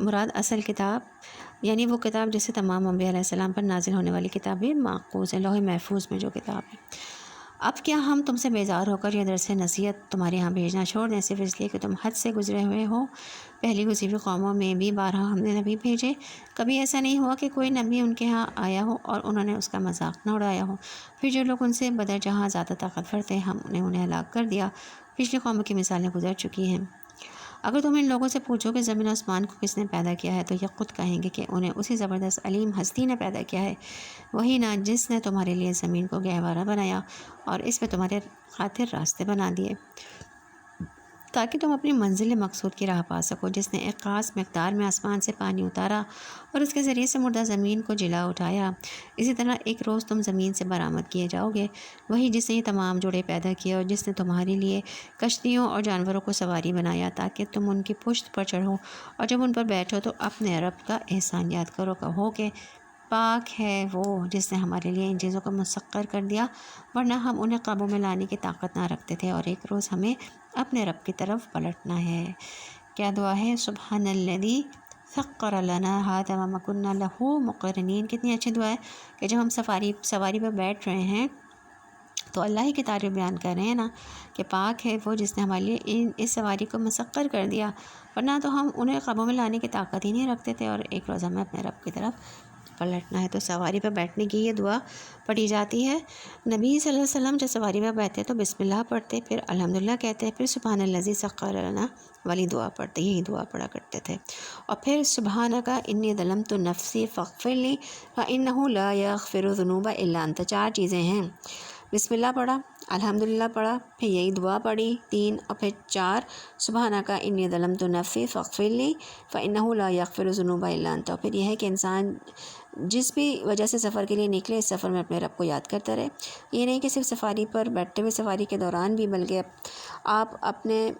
مراد اصل کتاب، یعنی وہ کتاب جس سے تمام انبیاء علیہ السلام پر نازل ہونے والی کتابیں ماخوذ ہیں، لوح محفوظ میں جو کتاب ہے۔ اب کیا ہم تم سے بیزار ہو کر یہ درس نصیحت تمہارے ہاں بھیجنا چھوڑ دیں صرف اس لیے کہ تم حد سے گزرے ہوئے ہو؟ پہلی گزری قوموں میں بھی بارہا ہم نے نبی بھیجے، کبھی ایسا نہیں ہوا کہ کوئی نبی ان کے ہاں آیا ہو اور انہوں نے اس کا مذاق نہ اڑایا ہو۔ پھر جو لوگ ان سے بدر جہاں زیادہ طاقتور تھے ہم نے انہیں ہلاک کر دیا۔ پچھلی قوموں کی مثالیں گزر چکی ہیں۔ اگر تم ان لوگوں سے پوچھو کہ زمین آسمان کو کس نے پیدا کیا ہے تو یہ خود کہیں گے کہ انہیں اسی زبردست علیم ہستی نے پیدا کیا ہے، وہی نا جس نے تمہارے لیے زمین کو گہوارہ بنایا اور اس پہ تمہارے خاطر راستے بنا دیے تاکہ تم اپنی منزل مقصود کی راہ پا سکو، جس نے ایک خاص مقدار میں آسمان سے پانی اتارا اور اس کے ذریعے سے مردہ زمین کو جلا اٹھایا۔ اسی طرح ایک روز تم زمین سے برآمد کیے جاؤ گے، وہی جس نے یہ تمام جوڑے پیدا کیے اور جس نے تمہارے لیے کشتیوں اور جانوروں کو سواری بنایا تاکہ تم ان کی پشت پر چڑھو اور جب ان پر بیٹھو تو اپنے رب کا احسان یاد کرو، کہو کہ پاک ہے وہ جس نے ہمارے لیے ان چیزوں کو مسخر کر دیا، ورنہ ہم انہیں قابو میں لانے کی طاقت نہ رکھتے تھے، اور ایک روز ہمیں اپنے رب کی طرف پلٹنا ہے۔ کیا دعا ہے؟ سبحان الذی سخر لنا ھذا وما كنا له مقرنین۔ کتنی اچھی دعا ہے کہ جب ہم سواری پہ بیٹھ رہے ہیں تو اللہ ہی کی تعریف بیان کر رہے ہیں نا، کہ پاک ہے وہ جس نے ہمارے لیے اس سواری کو مسخر کر دیا، ورنہ تو ہم انہیں قابو میں لانے کی طاقت ہی نہیں رکھتے تھے، اور ایک روز ہمیں اپنے رب کی طرف پلٹنا ہے۔ تو سواری پہ بیٹھنے کی یہ دعا پڑھی جاتی ہے۔ نبی صلی اللہ علیہ وسلم جب سواری پہ بیٹھتے تو بسم اللہ پڑھتے، پھر الحمدللہ کہتے، پھر سبحان الذی سخر لنا والی دعا پڑھتے، یہی دعا پڑھا کرتے تھے، اور پھر سبحانک انی ظلمت نفسی فاغفر لی فانہ لا یغفر الذنوب الا انت۔ 4 چیزیں ہیں، بسم اللہ پڑھا، الحمدللہ پڑھا، پھر یہی دعا پڑھی 3، اور پھر 4 سبحانک انی ظلمت نفسی فاغفر لی فانہ لا یغفر الذنوب الا انت۔ پھر یہ ہے کہ انسان جس بھی وجہ سے سفر کے لیے نکلے، اس سفر میں اپنے رب کو یاد کرتا رہے۔ یہ نہیں کہ صرف سفاری پر بیٹھتے ہوئے سفاری کے دوران بھی، بلکہ آپ اپنے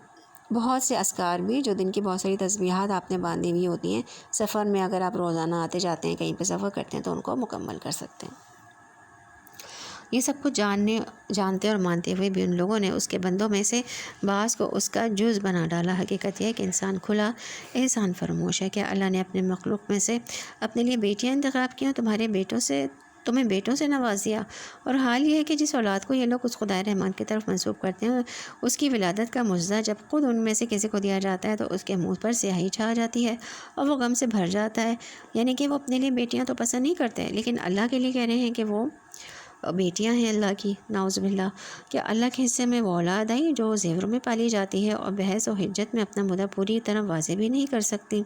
بہت سے اذکار بھی، جو دن کی بہت ساری تسبیحات آپ نے باندھی ہوئی ہوتی ہیں، سفر میں اگر آپ روزانہ آتے جاتے ہیں، کہیں پہ سفر کرتے ہیں، تو ان کو مکمل کر سکتے ہیں۔ یہ سب کچھ جانتے اور مانتے ہوئے بھی ان لوگوں نے اس کے بندوں میں سے بعض کو اس کا جز بنا ڈالا۔ حقیقت یہ ہے کہ انسان کھلا احسان فرموش ہے کہ اللہ نے اپنے مخلوق میں سے اپنے لیے بیٹیاں انتخاب کی، تمہیں بیٹوں سے نواز دیا، اور حال یہ ہے کہ جس اولاد کو یہ لوگ اس خدائے رحمان کی طرف منسوب کرتے ہیں، اس کی ولادت کا معجزہ جب خود ان میں سے کسی کو دیا جاتا ہے تو اس کے منہ پر سیاہی چھا جاتی ہے اور وہ غم سے بھر جاتا ہے۔ یعنی کہ وہ اپنے لیے بیٹیاں تو پسند نہیں کرتے، لیکن اللہ کے لیے کہہ رہے ہیں کہ وہ بیٹیاں ہیں اللہ کی، نعوذ باللہ، کہ اللہ کے حصے میں وہ اولاد آئی جو زیوروں میں پالی جاتی ہے اور بحث و حجت میں اپنا مدعا پوری طرح واضح بھی نہیں کر سکتی۔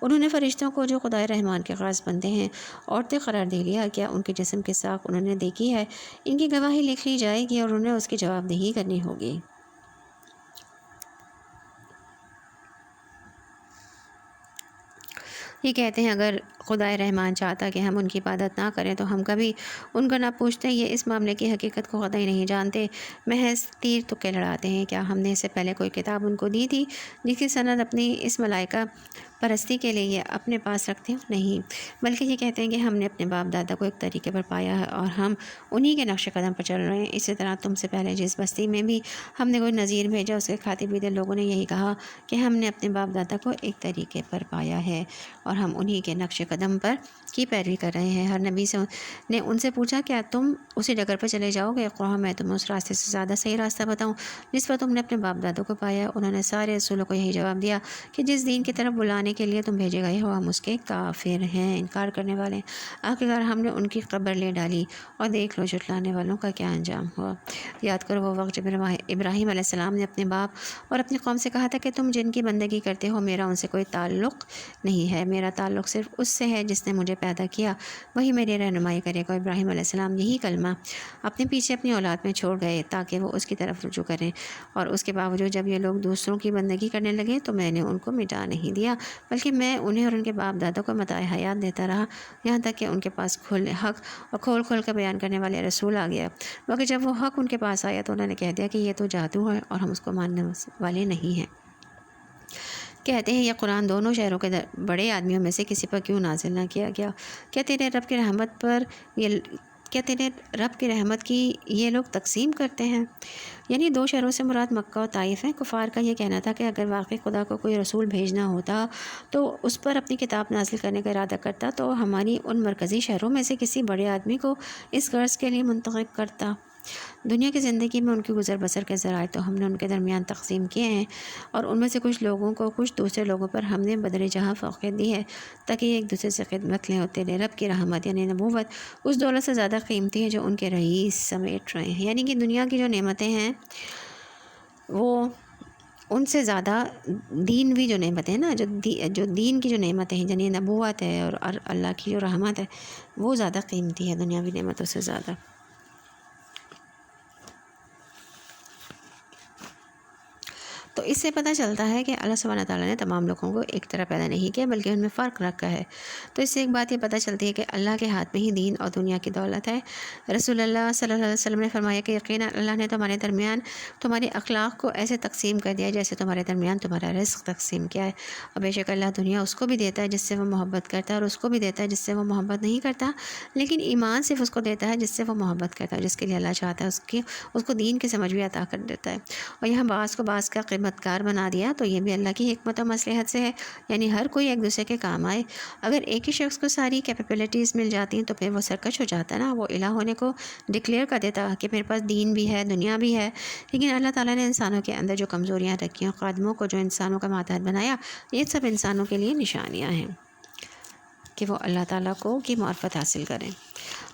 انہوں نے فرشتوں کو جو خدائے رحمان کے خاص بندے ہیں عورتیں قرار دے لیا، کیا ان کے جسم کے ساکھ انہوں نے دیکھی ہے؟ ان کی گواہی لکھ لی جائے گی اور انہیں اس کی جواب دہی کرنی ہوگی۔ یہ کہتے ہیں اگر خدائے رحمان چاہتا کہ ہم ان کی عبادت نہ کریں تو ہم کبھی ان کو نہ پوچھتے۔ یہ اس معاملے کی حقیقت کو قطعی نہیں جانتے، محض تیر تکے لڑاتے ہیں۔ کیا ہم نے اس سے پہلے کوئی کتاب ان کو دی تھی جس کی سند اپنی اس ملائکہ پرستی کے لیے یہ اپنے پاس رکھتے ہیں؟ نہیں، بلکہ یہ کہتے ہیں کہ ہم نے اپنے باپ دادا کو ایک طریقے پر پایا ہے اور ہم انہی کے نقش قدم پر چل رہے ہیں۔ اسی طرح تم سے پہلے جس بستی میں بھی ہم نے کوئی نذیر بھیجا، اس کے کھاتے پیتے لوگوں نے یہی کہا کہ ہم نے اپنے باپ دادا کو ایک طریقے پر پایا ہے اور ہم انہی کے نقش قدم پر کی پیروی کر رہے ہیں۔ ہر نبی نے ان سے پوچھا کیا تم اسی ڈگر پر چلے جاؤ گے؟ قوم میں تمہیں اس راستے سے زیادہ صحیح راستہ بتاؤں جس پر تم نے اپنے باپ دادوں کو پایا ہے؟ انہوں نے سارے رسولوں کو یہی جواب دیا کہ جس دین کی طرف بلانے کے لیے تم بھیجے گئے ہو ہم اس کے کافر ہیں، انکار کرنے والے ہیں۔ آخرکار ہم نے ان کی قبر لے ڈالی اور دیکھ لو جھٹلانے والوں کا کیا انجام ہوا۔ یاد کرو وہ وقت جب ابراہیم علیہ السلام نے اپنے باپ اور اپنی قوم سے کہا تھا کہ تم جن کی بندگی کرتے ہو میرا ان سے کوئی تعلق نہیں ہے، میرا تعلق صرف اس سے ہے جس نے مجھے پیدا کیا، وہی میری رہنمائی کرے گا۔ ابراہیم علیہ السلام یہی کلمہ اپنے پیچھے اپنی اولاد میں چھوڑ گئے تاکہ وہ اس کی طرف رجوع کریں، اور اس کے باوجود جب یہ لوگ دوسروں کی بندگی کرنے لگے تو میں نے ان کو مٹا نہیں دیا، بلکہ میں انہیں اور ان کے باپ دادا کو متاع حیات دیتا رہا یہاں تک کہ ان کے پاس حق اور کھول کر بیان کرنے والے رسول آ گیا۔ مگر جب وہ حق ان کے پاس آیا تو انہوں نے کہہ دیا کہ یہ تو جادو ہے اور ہم اس کو ماننے والے نہیں ہیں۔ کہتے ہیں یہ قرآن دونوں شہروں کے بڑے آدمیوں میں سے کسی پر کیوں نازل نہ کیا گیا؟ کیا تیرے رب کی رحمت کی یہ لوگ تقسیم کرتے ہیں؟ یعنی 2 شہروں سے مراد مکہ و طائف ہیں۔ کفار کا یہ کہنا تھا کہ اگر واقعی خدا کو کوئی رسول بھیجنا ہوتا تو اس پر اپنی کتاب نازل کرنے کا ارادہ کرتا تو ہماری ان مرکزی شہروں میں سے کسی بڑے آدمی کو اس غرض کے لیے منتخب کرتا۔ دنیا کی زندگی میں ان کی گزر بسر کے ذرائع تو ہم نے ان کے درمیان تقسیم کیے ہیں، اور ان میں سے کچھ لوگوں کو کچھ دوسرے لوگوں پر ہم نے بدر جہاں فوقیت دی ہے تاکہ یہ ایک دوسرے سے خدمت لیں، اور تیرے رب کی رحمت یعنی نبوت اس دولت سے زیادہ قیمتی ہے جو ان کے رئیس سمیٹ رہے ہیں۔ یعنی کہ دنیا کی جو نعمتیں ہیں وہ ان سے زیادہ دین بھی جو نعمتیں ہیں نا، جو دین کی جو نعمتیں ہیں یعنی نبوت ہے اور اللہ کی جو رحمت ہے وہ زیادہ قیمتی ہے دنیاوی نعمتوں سے زیادہ۔ تو اس سے پتہ چلتا ہے کہ اللہ سبحانہ تعالیٰ نے تمام لوگوں کو ایک طرح پیدا نہیں کیا بلکہ ان میں فرق رکھا ہے۔ تو اس سے ایک بات یہ پتہ چلتی ہے کہ اللہ کے ہاتھ میں ہی دین اور دنیا کی دولت ہے۔ رسول اللہ صلی اللہ علیہ وسلم نے فرمایا کہ یقیناً اللہ نے تمہارے درمیان تمہارے اخلاق کو ایسے تقسیم کر دیا جیسے تمہارے درمیان تمہارا رزق تقسیم کیا ہے، اور بے شک اللہ دنیا اس کو بھی دیتا ہے جس سے وہ محبت کرتا ہے اور اس کو بھی دیتا ہے جس سے وہ محبت نہیں کرتا، لیکن ایمان صرف اس کو دیتا ہے جس سے وہ محبت کرتا ہے، جس کے لیے اللہ چاہتا ہے اس کو دین کی سمجھ بھی عطا کر دیتا ہے۔ اور یہاں بعض کو بعض کا قیمت کار بنا دیا تو یہ بھی اللہ کی حکمت و مصلحت سے ہے، یعنی ہر کوئی ایک دوسرے کے کام آئے۔ اگر ایک ہی شخص کو ساری کیپیبلٹیز مل جاتی ہیں تو پھر وہ سرکش ہو جاتا ہے نا، وہ الہ ہونے کو ڈکلیئر کر دیتا کہ میرے پاس دین بھی ہے دنیا بھی ہے۔ لیکن اللہ تعالیٰ نے انسانوں کے اندر جو کمزوریاں رکھی ہیں، قدموں کو جو انسانوں کا ماتحت بنایا، یہ سب انسانوں کے لیے نشانیاں ہیں کہ وہ اللہ تعالیٰ کی معرفت حاصل کریں۔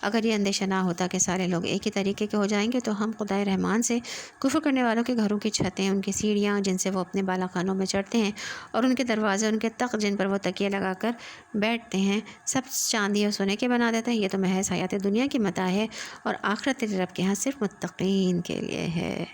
اگر یہ اندیشہ نہ ہوتا کہ سارے لوگ ایک ہی طریقے کے ہو جائیں گے تو ہم خدائے رحمان سے کفر کرنے والوں کے گھروں کی چھتیں، ان کی سیڑھیاں جن سے وہ اپنے بالا خانوں میں چڑھتے ہیں، اور ان کے دروازے، ان کے تخت جن پر وہ تکیے لگا کر بیٹھتے ہیں، سب چاندی اور سونے کے بنا دیتے ہیں۔ یہ تو محض حیات دنیا کی متاع ہے، اور آخرت تیرے رب کے ہاں صرف متقین کے لیے ہے۔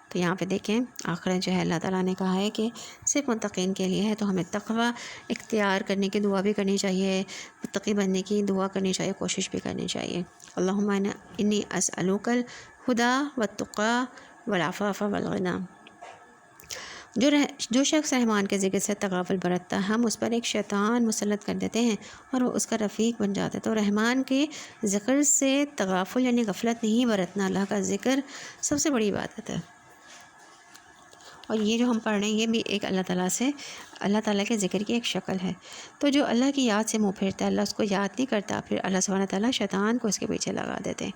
تو یہاں پہ دیکھیں آخرت جو ہے اللہ تعالیٰ نے کہا ہے کہ صرف متقین کے لیے ہے، تو ہمیں تقوی اختیار کرنے کی دعا بھی کرنی چاہیے، متقی بننے کی دعا کرنی چاہیے، کوشش بھی کرنی چاہیے۔ اللہم انی اسألوک الہدی والتقی والعفاف والغنی۔ جو شخص رحمان کے ذکر سے تغافل برتتا ہے، ہم اس پر ایک شیطان مسلط کر دیتے ہیں اور وہ اس کا رفیق بن جاتا ہے۔ تو رحمان کے ذکر سے تغافل یعنی غفلت نہیں برتنا، اللہ کا ذکر سب سے بڑی عبادت ہے۔ اور یہ جو ہم پڑھ رہے ہیں یہ بھی ایک اللہ تعالیٰ کے ذکر کی ایک شکل ہے۔ تو جو اللہ کی یاد سے منہ پھیرتا ہے، اللہ اس کو یاد نہیں کرتا، پھر اللہ سبحانہ تعالیٰ شیطان کو اس کے پیچھے لگا دیتے ہیں۔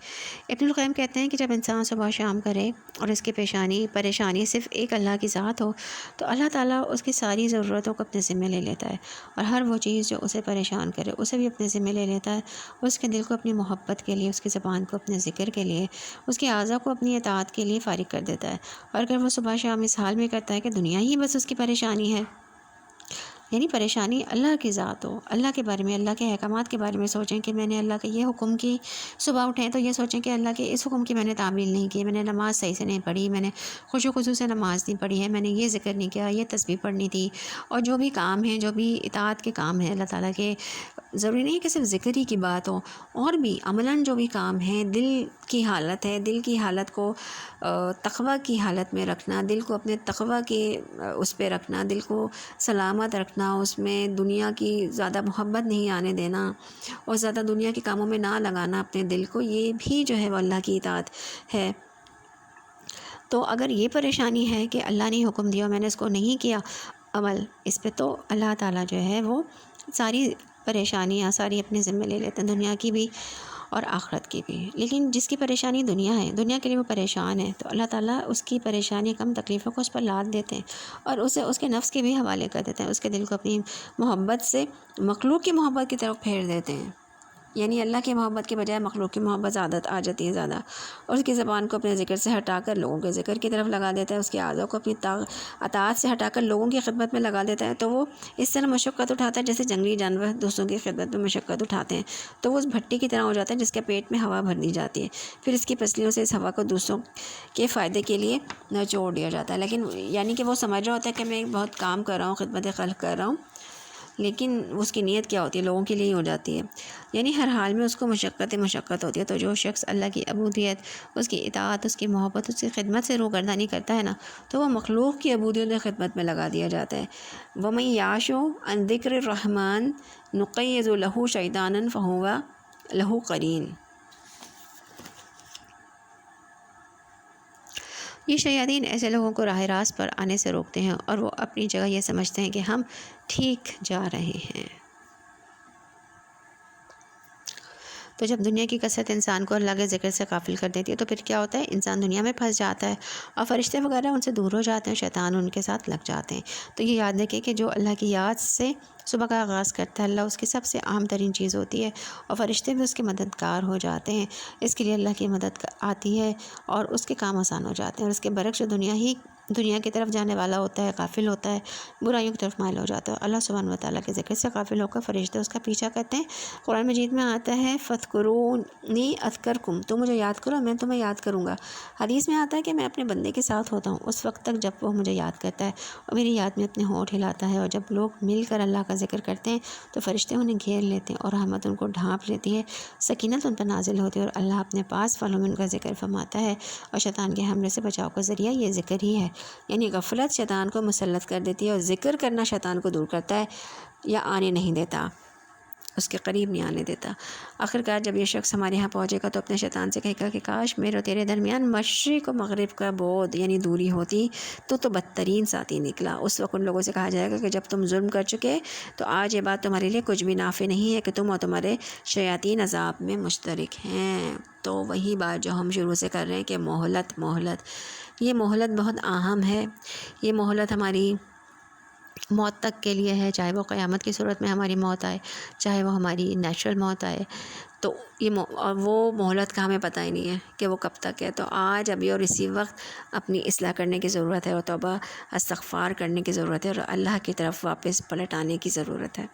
ابن القیم کہتے ہیں کہ جب انسان صبح شام کرے اور اس کی پریشانی صرف ایک اللہ کی ذات ہو تو اللہ تعالیٰ اس کی ساری ضرورتوں کو اپنے ذمہ لے لیتا ہے، اور ہر وہ چیز جو اسے پریشان کرے اسے بھی اپنے ذمہ لے لیتا ہے، اس کے دل کو اپنی محبت کے لیے، اس کی زبان کو اپنے ذکر کے لیے، اس کے اعضاء کو اپنی اطاعت کے لیے فارغ کر دیتا ہے۔ اور اگر وہ صبح شام اس حال میں کرتا ہے کہ دنیا ہی بس اس کی پریشانی ہے، یعنی پریشانی اللہ کی ذات ہو، اللہ کے بارے میں، اللہ کے احکامات کے بارے میں سوچیں کہ میں نے اللہ کے یہ حکم کی، صبح اٹھیں تو یہ سوچیں کہ اللہ کے اس حکم کی میں نے تعمیل نہیں کی، میں نے نماز صحیح سے نہیں پڑھی، میں نے خشوع و خضوع سے نماز نہیں پڑھی ہے، میں نے یہ ذکر نہیں کیا، یہ تسبیح پڑھنی تھی، اور جو بھی کام ہیں، جو بھی اطاعت کے کام ہیں اللہ تعالیٰ کے، ضروری نہیں کہ صرف ذکر ہی کی بات ہو، اور بھی عملاً جو بھی کام ہیں، دل کی حالت ہے، دل کی حالت کو تقوی کی حالت میں رکھنا، دل کو اپنے تقوی کے اس پہ رکھنا، دل کو سلامت رکھنا، اس میں دنیا کی زیادہ محبت نہیں آنے دینا اور زیادہ دنیا کے کاموں میں نہ لگانا اپنے دل کو، یہ بھی جو ہے وہ اللہ کی اطاعت ہے۔ تو اگر یہ پریشانی ہے کہ اللہ نے حکم دیا میں نے اس کو نہیں کیا عمل اس پہ، تو اللہ تعالیٰ جو ہے وہ ساری پریشانیاں ساری اپنے ذمہ لے لیتے ہیں، دنیا کی بھی اور آخرت کی بھی۔ لیکن جس کی پریشانی دنیا ہے، دنیا کے لیے وہ پریشان ہے، تو اللہ تعالیٰ اس کی پریشانی کم تکلیفوں کو اس پر لاد دیتے ہیں اور اسے اس کے نفس کے بھی حوالے کر دیتے ہیں، اس کے دل کو اپنی محبت سے مخلوق کی محبت کی طرف پھیر دیتے ہیں، یعنی اللہ کی محبت کے بجائے مخلوق کی محبت آ جاتی ہے زیادہ، اور اس کی زبان کو اپنے ذکر سے ہٹا کر لوگوں کے ذکر کی طرف لگا دیتا ہے، اس کے اعضاء کو اپنی اطاعت سے ہٹا کر لوگوں کی خدمت میں لگا دیتا ہے، تو وہ اس طرح مشقت اٹھاتا ہے جیسے جنگلی جانور دوسروں کی خدمت میں مشقت اٹھاتے ہیں، تو وہ اس بھٹی کی طرح ہو جاتا ہے جس کے پیٹ میں ہوا بھر دی جاتی ہے، پھر اس کی پسلیوں سے اس ہوا کو دوسروں کے فائدے کے لیے نچوڑ دیا جاتا ہے، لیکن یعنی کہ وہ سمجھ رہا ہوتا ہے کہ میں بہت کام کر رہا ہوں، خدمت خلق کر رہا ہوں، لیکن اس کی نیت کیا ہوتی ہے؟ لوگوں کے لیے ہی ہو جاتی ہے، یعنی ہر حال میں اس کو مشقت ہوتی ہے۔ تو جو شخص اللہ کی عبودیت، اس کی اطاعت، اس کی محبت، اس کی خدمت سے روگردانی کرتا ہے نا، تو وہ مخلوق کی عبودیت اور خدمت میں لگا دیا جاتا ہے۔ وَمَن يَعْشُ عَن ذِكْرِ الرَّحْمَنِ نُقَيِّضْ لَهُ شَيْطَانًا فَهُوَ لَهُ قَرِينٌ۔ یہ شیاطین ایسے لوگوں کو راہ راست پر آنے سے روکتے ہیں اور وہ اپنی جگہ یہ سمجھتے ہیں کہ ہم ٹھیک جا رہے ہیں۔ تو جب دنیا کی کثرت انسان کو اللہ کے ذکر سے غافل کر دیتی ہے تو پھر کیا ہوتا ہے؟ انسان دنیا میں پھنس جاتا ہے اور فرشتے وغیرہ ان سے دور ہو جاتے ہیں، شیطان ان کے ساتھ لگ جاتے ہیں۔ تو یہ یاد رکھیں کہ جو اللہ کی یاد سے صبح کا آغاز کرتا ہے، اللہ اس کی سب سے اہم ترین چیز ہوتی ہے، اور فرشتے بھی اس کے مددگار ہو جاتے ہیں، اس کے لیے اللہ کی مدد آتی ہے اور اس کے کام آسان ہو جاتے ہیں، اور اس کے برعکس جو دنیا ہی دنیا کی طرف جانے والا ہوتا ہے، غافل ہوتا ہے، برائیوں کی طرف مائل ہو جاتا ہے۔ اللہ سبحانہ و تعالیٰ کے ذکر سے غافل ہو کر فرشتے اس کا پیچھا کرتے ہیں۔ قرآن مجید میں آتا ہے فَاذْكُرُونِی أَذْكُرْکُم، تم مجھے یاد کرو میں تمہیں یاد کروں گا۔ حدیث میں آتا ہے کہ میں اپنے بندے کے ساتھ ہوتا ہوں اس وقت تک جب وہ مجھے یاد کرتا ہے اور میری یاد میں اپنے ہونٹ ہلاتا ہے، اور جب لوگ مل کر اللہ کا ذکر کرتے ہیں تو فرشتے انہیں گھیر لیتے ہیں اور رحمت ان کو ڈھانپ لیتی ہے، سکینت ان پر نازل ہوتی ہے، اور اللہ اپنے پاس والوں میں ان کا ذکر فرماتا ہے، اور شیطان کے حملے سے بچاؤ کا ذریعہ یہ ذکر ہی ہے۔ یعنی غفلت شیطان کو مسلط کر دیتی ہے اور ذکر کرنا شیطان کو دور کرتا ہے یا آنے نہیں دیتا، اس کے قریب نہیں آنے دیتا۔ آخرکار جب یہ شخص ہمارے یہاں پہنچے گا تو اپنے شیطان سے کہے گا کہ کاش میرے اور تیرے درمیان مشرق و مغرب کا بعد یعنی دوری ہوتی تو بدترین ساتھی نکلا۔ اس وقت ان لوگوں سے کہا جائے گا کہ جب تم ظلم کر چکے تو آج یہ بات تمہارے لیے کچھ بھی نافع نہیں ہے کہ تم اور تمہارے شیاطین عذاب میں مشترک ہیں۔ تو وہی بات جو ہم شروع سے کر رہے ہیں کہ مہلت یہ مہلت بہت اہم ہے۔ یہ مہلت ہماری موت تک کے لیے ہے، چاہے وہ قیامت کی صورت میں ہماری موت آئے، چاہے وہ ہماری نیچرل موت آئے، تو اور وہ مہلت کا ہمیں پتہ ہی نہیں ہے کہ وہ کب تک ہے۔ تو آج ابھی اور اسی وقت اپنی اصلاح کرنے کی ضرورت ہے، اور توبہ استغفار کرنے کی ضرورت ہے، اور اللہ کی طرف واپس پلٹ آنے کی ضرورت ہے۔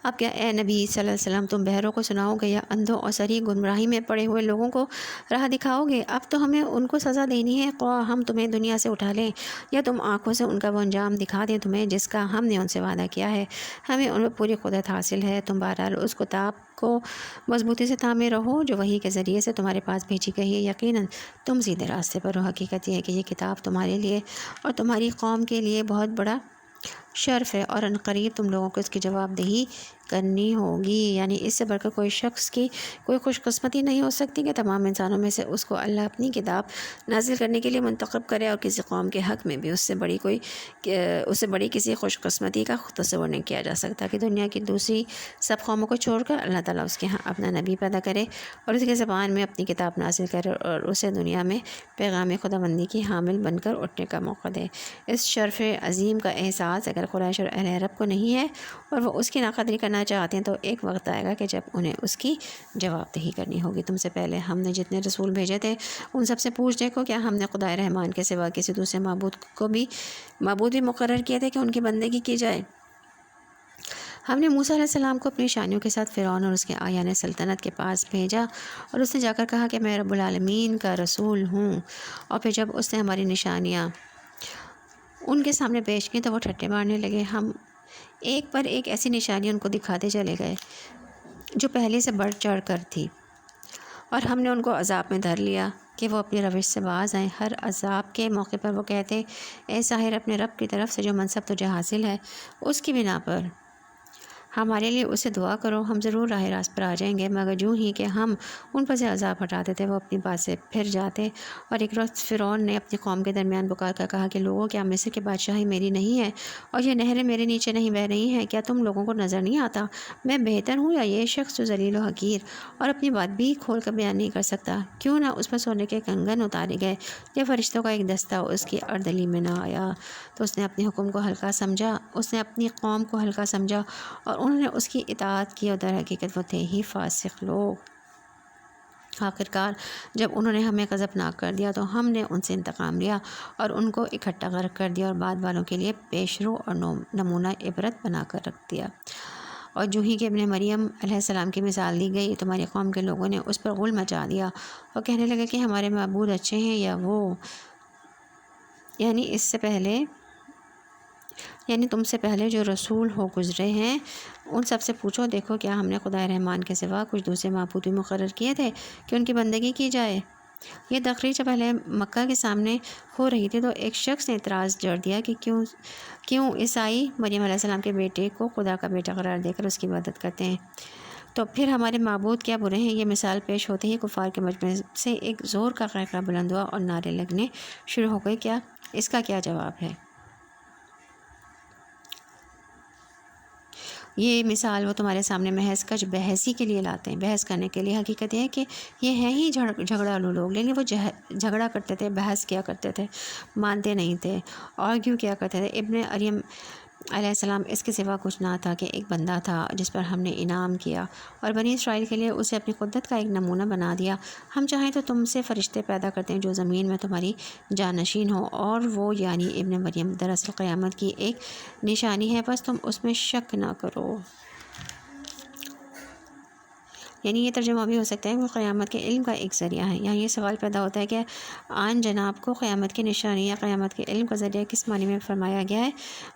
اب کیا اے نبی صلی اللہ علیہ وسلم، تم بہروں کو سناؤ گے یا اندھوں اور صریح گمراہی میں پڑے ہوئے لوگوں کو راہ دکھاؤ گے؟ اب تو ہمیں ان کو سزا دینی ہے، خواہ ہم تمہیں دنیا سے اٹھا لیں یا تم آنکھوں سے ان کا وہ انجام دکھا دیں تمہیں جس کا ہم نے ان سے وعدہ کیا ہے۔ ہمیں ان میں پوری قدرت حاصل ہے۔ تم بہرحال اس کتاب کو مضبوطی سے تھامے رہو جو وحی کے ذریعے سے تمہارے پاس بھیجی گئی ہے، یقیناً تم سیدھے راستے پر ہو۔ حقیقت یہ ہے کہ یہ کتاب تمہارے لیے اور تمہاری قوم کے لیے بہت بڑا شرف ہے، اور عنقریب تم لوگوں کو اس کی جواب دہی کرنی ہوگی۔ یعنی اس سے بڑھ کر کوئی شخص کی کوئی خوش قسمتی نہیں ہو سکتی کہ تمام انسانوں میں سے اس کو اللہ اپنی کتاب نازل کرنے کے لیے منتخب کرے، اور کسی قوم کے حق میں بھی اس سے بڑی کسی خوش قسمتی کا تصور نہیں کیا جا سکتا کہ دنیا کی دوسری سب قوموں کو چھوڑ کر اللہ تعالیٰ اس کے ہاں اپنا نبی پیدا کرے اور اس کے زبان میں اپنی کتاب نازل کرے اور اسے دنیا میں پیغام خداوندی کی حامل بن کر اٹھنے کا موقع دے۔ اس شرف عظیم کا احساس اگر قریش اور اہل عرب کو نہیں ہے اور وہ اس کی ناقدری کرنا چاہتے ہیں تو ایک وقت آئے گا کہ جب انہیں اس کی جواب دہی کرنی ہوگی۔ تم سے پہلے ہم نے جتنے رسول بھیجے تھے ان سب سے پوچھ دیکھو، کیا ہم نے خدائے رحمان کے سوا کسی دوسرے معبود بھی مقرر کیے تھے کہ ان کی بندگی کی جائے؟ ہم نے موسیٰ علیہ السلام کو اپنی نشانیوں کے ساتھ فرعون اور اس کے اعیان سلطنت کے پاس بھیجا، اور اس نے جا کر کہا کہ میں رب العالمین کا رسول ہوں، اور پھر جب اس نے ہماری نشانیاں ان کے سامنے پیش کی تو وہ ٹھٹے مارنے لگے۔ ہم ایک پر ایک ایسی نشانی ان کو دکھاتے چلے گئے جو پہلے سے بڑھ چڑھ کر تھی، اور ہم نے ان کو عذاب میں دھر لیا کہ وہ اپنی روش سے باز آئیں۔ ہر عذاب کے موقع پر وہ کہتے، اے ساحر، اپنے رب کی طرف سے جو منصب تجھے حاصل ہے اس کی بنا پر ہمارے لیے اسے دعا کرو، ہم ضرور راہ راست پر آ جائیں گے۔ مگر جو ہی کہ ہم ان پر سے عذاب ہٹاتے تھے وہ اپنی بات سے پھر جاتے، اور ایک روز فرعون نے اپنی قوم کے درمیان پکار کر کہا کہ لوگوں، کیا مصر کی بادشاہی میری نہیں ہے اور یہ نہریں میرے نیچے نہیں بہہ رہی ہیں؟ کیا تم لوگوں کو نظر نہیں آتا میں بہتر ہوں یا یہ شخص جو ذلیل و حقیر اور اپنی بات بھی کھول کر بیان نہیں کر سکتا؟ کیوں نہ اس پر سونے کے کنگن اتارے گئے یا فرشتوں کا ایک دستہ اس کی اردلی میں نہ آیا؟ تو اس نے اپنے حکم کو ہلکا سمجھا، اس نے اپنی قوم کو ہلکا سمجھا اور انہوں نے اس کی اطاعت کی، اور در حقیقت وہ تھے ہی فاسق لوگ۔ آخرکار جب انہوں نے ہمیں غضبناک کر دیا تو ہم نے ان سے انتقام لیا اور ان کو اکٹھا غرق کر دیا، اور بعد والوں کے لیے پیشرو اور نمونہ عبرت بنا کر رکھ دیا۔ اور جو ہی کہ ابن مریم علیہ السلام کی مثال دی گئی، تمہاری قوم کے لوگوں نے اس پر غل مچا دیا اور کہنے لگے کہ ہمارے معبود اچھے ہیں یا وہ، یعنی تم سے پہلے جو رسول ہو گزرے ہیں ان سب سے پوچھو، دیکھو کیا ہم نے خدائے رحمان کے سوا کچھ دوسرے معبود بھی مقرر کیے تھے کہ ان کی بندگی کی جائے؟ یہ تقریر جب اہل مکہ کے سامنے ہو رہی تھی تو ایک شخص نے اعتراض جڑ دیا کہ کیوں عیسائی مریم علیہ السلام کے بیٹے کو خدا کا بیٹا قرار دے کر اس کی عبادت کرتے ہیں، تو پھر ہمارے معبود کیا برے ہیں؟ یہ مثال پیش ہوتے ہی کفار کے مجمع سے ایک زور کا قہقہ بلند ہوا اور نعرے لگنے شروع ہو گئے۔ اس کا کیا جواب ہے؟ یہ مثال وہ تمہارے سامنے محض کچھ بحثی کے لیے لاتے ہیں، بحث کرنے کے لیے۔ حقیقت یہ ہے کہ یہ ہیں ہی جھگڑالو لوگ، لیکن وہ جھگڑا کرتے تھے، بحث کیا کرتے تھے، مانتے نہیں تھے، آرگیو کیا کرتے تھے۔ ابن علیہ السلام اس کے سوا کچھ نہ تھا کہ ایک بندہ تھا جس پر ہم نے انعام کیا اور بنی اسرائیل کے لیے اسے اپنی قدرت کا ایک نمونہ بنا دیا۔ ہم چاہیں تو تم سے فرشتے پیدا کرتے ہیں جو زمین میں تمہاری جانشین ہو، اور وہ یعنی ابن مریم دراصل قیامت کی ایک نشانی ہے، بس تم اس میں شک نہ کرو۔ یعنی یہ ترجمہ بھی ہو سکتا ہے وہ قیامت کے علم کا ایک ذریعہ ہے۔ یہاں یہ سوال پیدا ہوتا ہے کہ آن جناب کو قیامت کی نشانی یا قیامت کے علم کا ذریعہ کس معنی میں فرمایا گیا ہے؟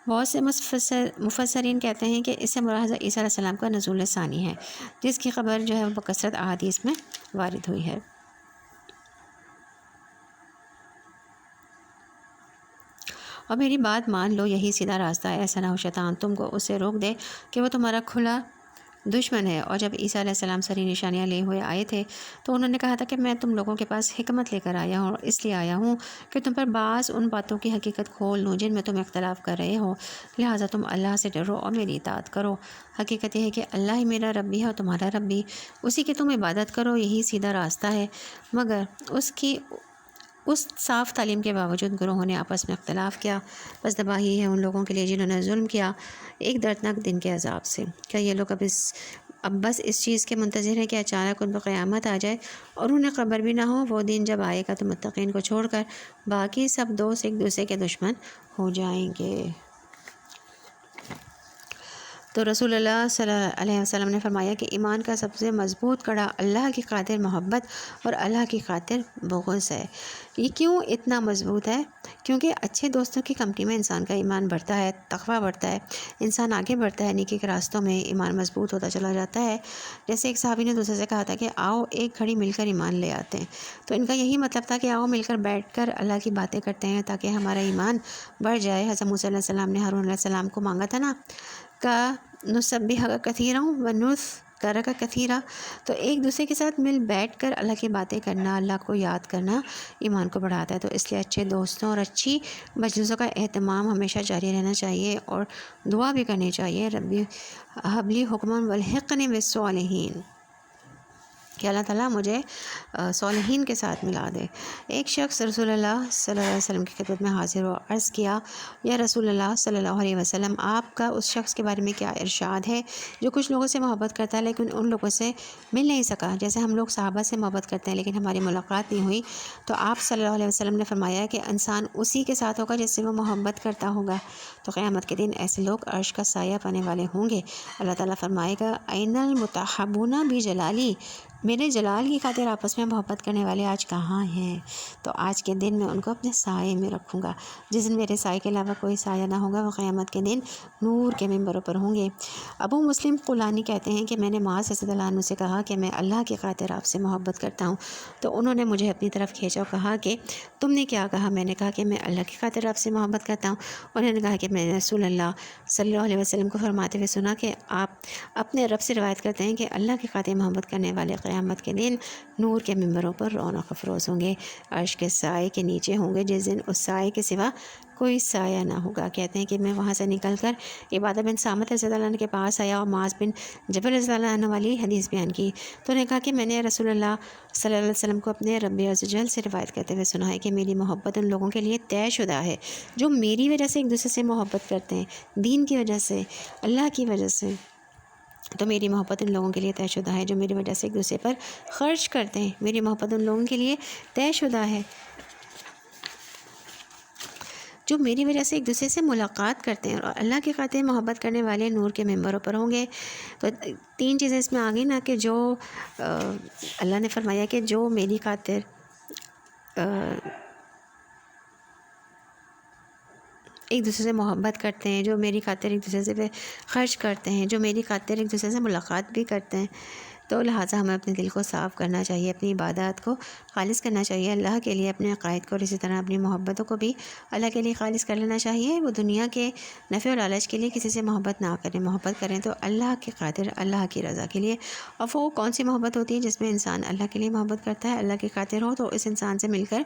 بہت سے مفسرین کہتے ہیں کہ اس سے مراد حضرت عیسیٰ علیہ السلام کا نزول ثانی ہے، جس کی خبر جو ہے وہ بکثرت احادیث میں وارد ہوئی ہے۔ اور میری بات مان لو، یہی سیدھا راستہ ہے، ایسا نہ ہو شیطان تم کو اس سے روک دے کہ وہ تمہارا کھلا دشمن ہے۔ اور جب عیسیٰ علیہ السلام ساری نشانیاں لے ہوئے آئے تھے تو انہوں نے کہا تھا کہ میں تم لوگوں کے پاس حکمت لے کر آیا ہوں، اور اس لیے آیا ہوں کہ تم پر بعض ان باتوں کی حقیقت کھول دوں جن میں تم اختلاف کر رہے ہو، لہٰذا تم اللہ سے ڈرو اور میری اطاعت کرو۔ حقیقت یہ ہے کہ اللہ ہی میرا رب بھی ہے اور تمہارا رب بھی، اسی کی تم عبادت کرو، یہی سیدھا راستہ ہے۔ مگر اس صاف تعلیم کے باوجود گروہوں نے آپس میں اختلاف کیا، بس تباہی ہے ان لوگوں کے لیے جنہوں نے ظلم کیا ایک دردناک دن کے عذاب سے۔ کیا یہ لوگ اب بس اس چیز کے منتظر ہیں کہ اچانک ان پر قیامت آ جائے اور انہیں خبر بھی نہ ہو؟ وہ دن جب آئے گا تو متقین کو چھوڑ کر باقی سب دوست ایک دوسرے کے دشمن ہو جائیں گے۔ تو رسول اللہ صلی اللہ علیہ وسلم نے فرمایا کہ ایمان کا سب سے مضبوط کڑا اللہ کی خاطر محبت اور اللہ کی خاطر بغض ہے۔ یہ کیوں اتنا مضبوط ہے؟ کیونکہ اچھے دوستوں کی کمپنی میں انسان کا ایمان بڑھتا ہے، تقویٰ بڑھتا ہے، انسان آگے بڑھتا ہے، نیکی کے راستوں میں ایمان مضبوط ہوتا چلا جاتا ہے۔ جیسے ایک صحابی نے دوسرے سے کہا تھا کہ آؤ ایک گھڑی مل کر ایمان لے آتے ہیں، تو ان کا یہی مطلب تھا کہ آؤ مل کر بیٹھ کر اللہ کی باتیں کرتے ہیں تاکہ ہمارا ایمان بڑھ جائے۔ حضرت موسیٰ علیہ السلام نے ہارون علیہ السلام کو مانگا تھا نا کا نسبحک کثیرا ونذکرک کثیرا، تو ایک دوسرے کے ساتھ مل بیٹھ کر اللہ کی باتیں کرنا، اللہ کو یاد کرنا ایمان کو بڑھاتا ہے۔ تو اس لیے اچھے دوستوں اور اچھی مجلسوں کا اہتمام ہمیشہ جاری رہنا چاہیے اور دعا بھی کرنی چاہیے، ربی ہب لی حکما والحقنی بالصالحین، کہ اللہ تعالیٰ مجھے صالحین کے ساتھ ملا دے۔ ایک شخص رسول اللہ صلی اللہ علیہ وسلم کی خدمت میں حاضر و عرض کیا، یا رسول اللہ صلی اللہ علیہ وسلم، آپ کا اس شخص کے بارے میں کیا ارشاد ہے جو کچھ لوگوں سے محبت کرتا ہے لیکن ان لوگوں سے مل نہیں سکا، جیسے ہم لوگ صحابہ سے محبت کرتے ہیں لیکن ہماری ملاقات نہیں ہوئی؟ تو آپ صلی اللہ علیہ وسلم نے فرمایا کہ انسان اسی کے ساتھ ہوگا جس سے وہ محبت کرتا ہوگا۔ تو قیامت کے دن ایسے لوگ عرش کا سایہ پانے والے ہوں گے۔ اللہ تعالیٰ فرمائے گا، این المتحبون بجلالی، میرے جلال کی خاطر آپس میں محبت کرنے والے آج کہاں ہیں؟ تو آج کے دن میں ان کو اپنے سائے میں رکھوں گا، جس دن میرے سائے کے علاوہ کوئی سایہ نہ ہوگا، وہ قیامت کے دن نور کے ممبروں پر ہوں گے۔ ابو مسلم قلانی کہتے ہیں کہ میں نے معاذ رضی اللہ عنہ سے کہا کہ میں اللہ کی خاطر آپ سے محبت کرتا ہوں، تو انہوں نے مجھے اپنی طرف کھینچا اور کہا کہ تم نے کیا کہا؟ میں نے کہا کہ میں اللہ کی خاطر آپ سے محبت کرتا ہوں۔ انہوں نے کہا کہ میں نے رسول اللہ صلی اللہ علیہ وسلم کو فرماتے ہوئے سنا کہ آپ اپنے رب سے روایت کرتے ہیں کہ اللہ کی خاطر محبت کرنے والے قیامت کے دن نور کے ممبروں پر رونق افروز ہوں گے، عرش کے سائے کے نیچے ہوں گے، جس دن اس سائے کے سوا کوئی سایہ نہ ہوگا۔ کہتے ہیں کہ میں وہاں سے نکل کر عبادہ بن صامت رضی اللہ عنہ کے پاس آیا اور معاذ بن جبل رضی اللہ عنہ والی حدیث بیان کی، تو انہوں نے کہا کہ میں نے رسول اللہ صلی اللہ علیہ وسلم کو اپنے رب عز و جل سے روایت کرتے ہوئے سنا ہے کہ میری محبت ان لوگوں کے لیے طے شدہ ہے جو میری وجہ سے ایک دوسرے سے محبت کرتے ہیں، دین کی وجہ سے، اللہ کی وجہ سے۔ تو میری محبت ان لوگوں کے لیے طے شدہ ہے جو میری وجہ سے ایک دوسرے پر خرچ کرتے ہیں، میری محبت ان لوگوں کے لیے طے شدہ ہے جو میری وجہ سے ایک دوسرے سے ملاقات کرتے ہیں، اور اللہ کی خاطر محبت کرنے والے نور کے ممبروں پر ہوں گے۔ تو تین چیزیں اس میں آ گئی نا، کہ جو اللہ نے فرمایا کہ جو میری خاطر ایک دوسرے سے محبت کرتے ہیں، جو میری خاطر ایک دوسرے سے خرچ کرتے ہیں، جو میری خاطر ایک دوسرے سے ملاقات بھی کرتے ہیں، تو لہٰذا ہمیں اپنے دل کو صاف کرنا چاہیے، اپنی عبادات کو خالص کرنا چاہیے اللہ کے لیے، اپنے عقائد کو اور اسی طرح اپنی محبتوں کو بھی اللہ کے لیے خالص کر لینا چاہیے۔ وہ دنیا کے نفع و لالچ کے لیے کسی سے محبت نہ کریں، محبت کریں تو اللہ کی خاطر، اللہ کی رضا کے لیے۔ اور وہ کون سی محبت ہوتی ہے؟ جس میں انسان اللہ کے لیے محبت کرتا ہے، اللہ کی خاطر ہو، تو اس انسان سے مل کر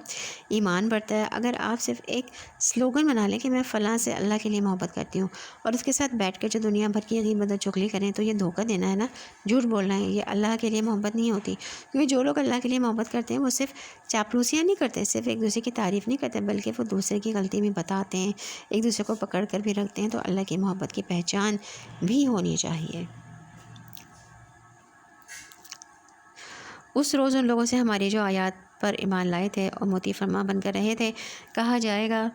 ایمان بڑھتا ہے۔ اگر آپ صرف ایک سلوگن بنا لیں کہ میں فلاں سے اللہ کے لیے محبت کرتی ہوں، اور اس کے ساتھ بیٹھ کر جو دنیا بھر کی غیبت و چغلی کریں، تو یہ دھوکہ دینا ہے نا، جھوٹ بولنا ہے، یہ اللہ کے لیے محبت نہیں ہوتی، کیونکہ جو لوگ اللہ کے لیے محبت کرتے ہیں وہ صرف چاپلوسیاں نہیں کرتے، صرف ایک دوسرے کی تعریف نہیں کرتے، بلکہ وہ دوسرے کی غلطی بھی بتاتے ہیں، ایک دوسرے کو پکڑ کر بھی رکھتے ہیں۔ تو اللہ کی محبت کی پہچان بھی ہونی چاہیے۔ اس روز ان لوگوں سے ہماری جو آیات پر ایمان لائے تھے اور موتی فرما بن کر رہے تھے کہا جائے گا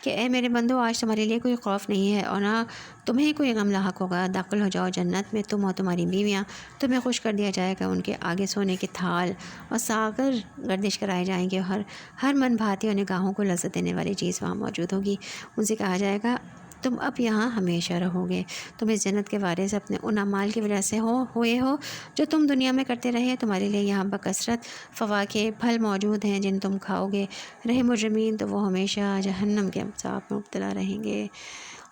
کہ اے میرے بندو، آج تمہارے لیے کوئی خوف نہیں ہے اور نہ تمہیں کوئی غم لاحق ہوگا، داخل ہو جاؤ جنت میں، تم اور تمہاری بیویاں، تمہیں خوش کر دیا جائے گا، ان کے آگے سونے کے تھال اور ساغر گردش کرائے جائیں گے، اور ہر من بھاتی اور نگاہوں کو لذت دینے والی چیز وہاں موجود ہوگی۔ ان سے کہا جائے گا تم اب یہاں ہمیشہ رہو گے، تم اس جنت کے وارث اپنے ان اعمال کی وجہ سے ہوئے ہو جو تم دنیا میں کرتے رہے، تمہارے لیے یہاں بکثرت فواکہ پھل موجود ہیں جن تم کھاؤ گے، رہے مجرمین تو وہ ہمیشہ جہنم کے عذاب میں مبتلا رہیں گے۔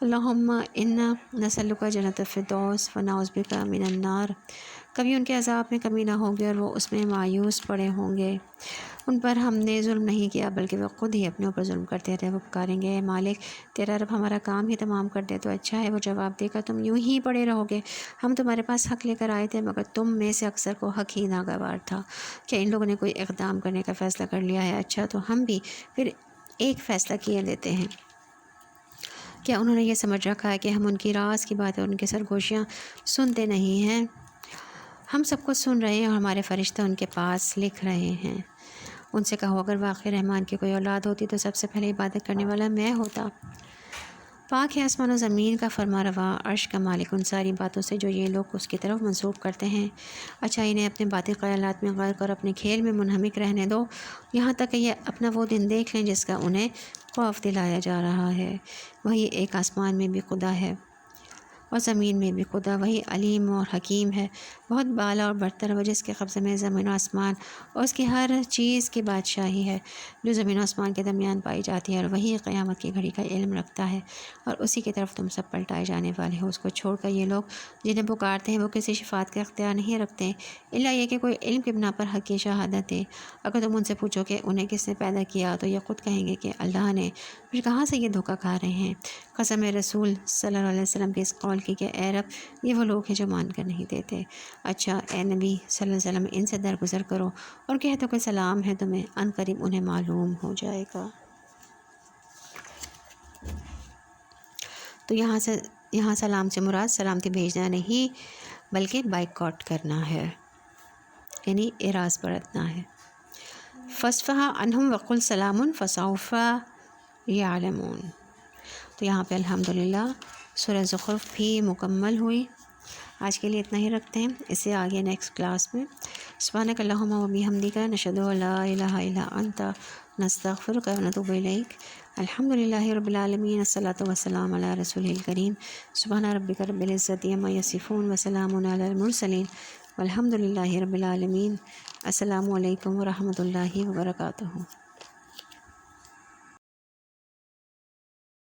اللہم انا نسألک جنت الفردوس ونعوذ بک من النار۔ کبھی ان کے عذاب میں کمی نہ ہوگی اور وہ اس میں مایوس پڑے ہوں گے۔ ان پر ہم نے ظلم نہیں کیا بلکہ وہ خود ہی اپنے اوپر ظلم کرتے رہے۔ وہ پکاریں گے اے مالک تیرا رب ہمارا کام ہی تمام کر دے تو اچھا ہے۔ وہ جواب دے گا تم یوں ہی پڑے رہو گے، ہم تمہارے پاس حق لے کر آئے تھے مگر تم میں سے اکثر کو حق ہی ناگوار تھا۔ کیا ان لوگوں نے کوئی اقدام کرنے کا فیصلہ کر لیا ہے؟ اچھا تو ہم بھی پھر ایک فیصلہ کیے لیتے ہیں۔ کیا انہوں نے یہ سمجھ رکھا ہے کہ ہم ان کی راز کی باتیں اور ان کی سرگوشیاں سنتے نہیں ہیں؟ ہم سب کچھ سن رہے ہیں اور ہمارے فرشتے ان کے پاس لکھ رہے ہیں۔ ان سے کہو اگر واقعی رحمان کی کوئی اولاد ہوتی تو سب سے پہلے عبادت کرنے والا میں ہوتا۔ پاک ہے آسمان و زمین کا فرما روا، عرش کا مالک ان ساری باتوں سے جو یہ لوگ اس کی طرف منسوب کرتے ہیں۔ اچھا انہیں اپنے باطل خیالات میں غرق اور اپنے کھیل میں منہمک رہنے دو، یہاں تک کہ یہ اپنا وہ دن دیکھ لیں جس کا انہیں خوف دلایا جا رہا ہے۔ وہی ایک آسمان میں بھی خدا ہے اور زمین میں بھی خدا، وہی علیم اور حکیم ہے، بہت بالا اور برتر، وہ جس کے قبضے میں زمین و آسمان اور اس کی ہر چیز کی بادشاہی ہے جو زمین و آسمان کے درمیان پائی جاتی ہے، اور وہی قیامت کی گھڑی کا علم رکھتا ہے اور اسی کی طرف تم سب پلٹائے جانے والے ہو۔ اس کو چھوڑ کر یہ لوگ جنہیں پکارتے ہیں وہ کسی شفاعت کا اختیار نہیں رکھتے الا یہ کہ کوئی علم کی بنا پر حق کی شہادت دے۔ اگر تم ان سے پوچھو کہ انہیں کس نے پیدا کیا تو یہ خود کہیں گے کہ اللہ نے، پھر کہاں سے یہ دھوکہ کھا رہے ہیں؟ قسم رسول صلی اللہ علیہ وسلم کے اس قول کی کہ اے رب یہ وہ لوگ ہیں جو مان کر نہیں دیتے۔ اچھا اے نبی صلی اللہ علیہ وسلم ان سے درگزر کرو اور کہہ دو کہ سلام ہے تمہیں، عن قریب انہیں معلوم ہو جائے گا۔ تو یہاں سلام سے مراد سلامتی بھیجنا نہیں بلکہ بائیکاٹ کرنا ہے، یعنی اعراض برتنا ہے۔ فاصفح عنہم وقل سلام فسوف یعلمون۔ تو یہاں پہ الحمدللہ سورہ زخرف بھی مکمل ہوئی۔ آج کے لیے اتنا ہی رکھتے ہیں، اس سے آگے نیکسٹ کلاس میں سبحانک اللہم و بحمدک نشہد ان لا الہ الا انت نستغفرک و نتوب الیک۔ الحمدللہ رب العالمین، الصلاۃ والسلام علی رسول الکریم، سبحان ربک رب العزۃ عما یصفون وسلام علی المرسلین والحمدللہ رب العالمین۔ السلام علیکم ورحمۃ اللہ وبرکاتہ۔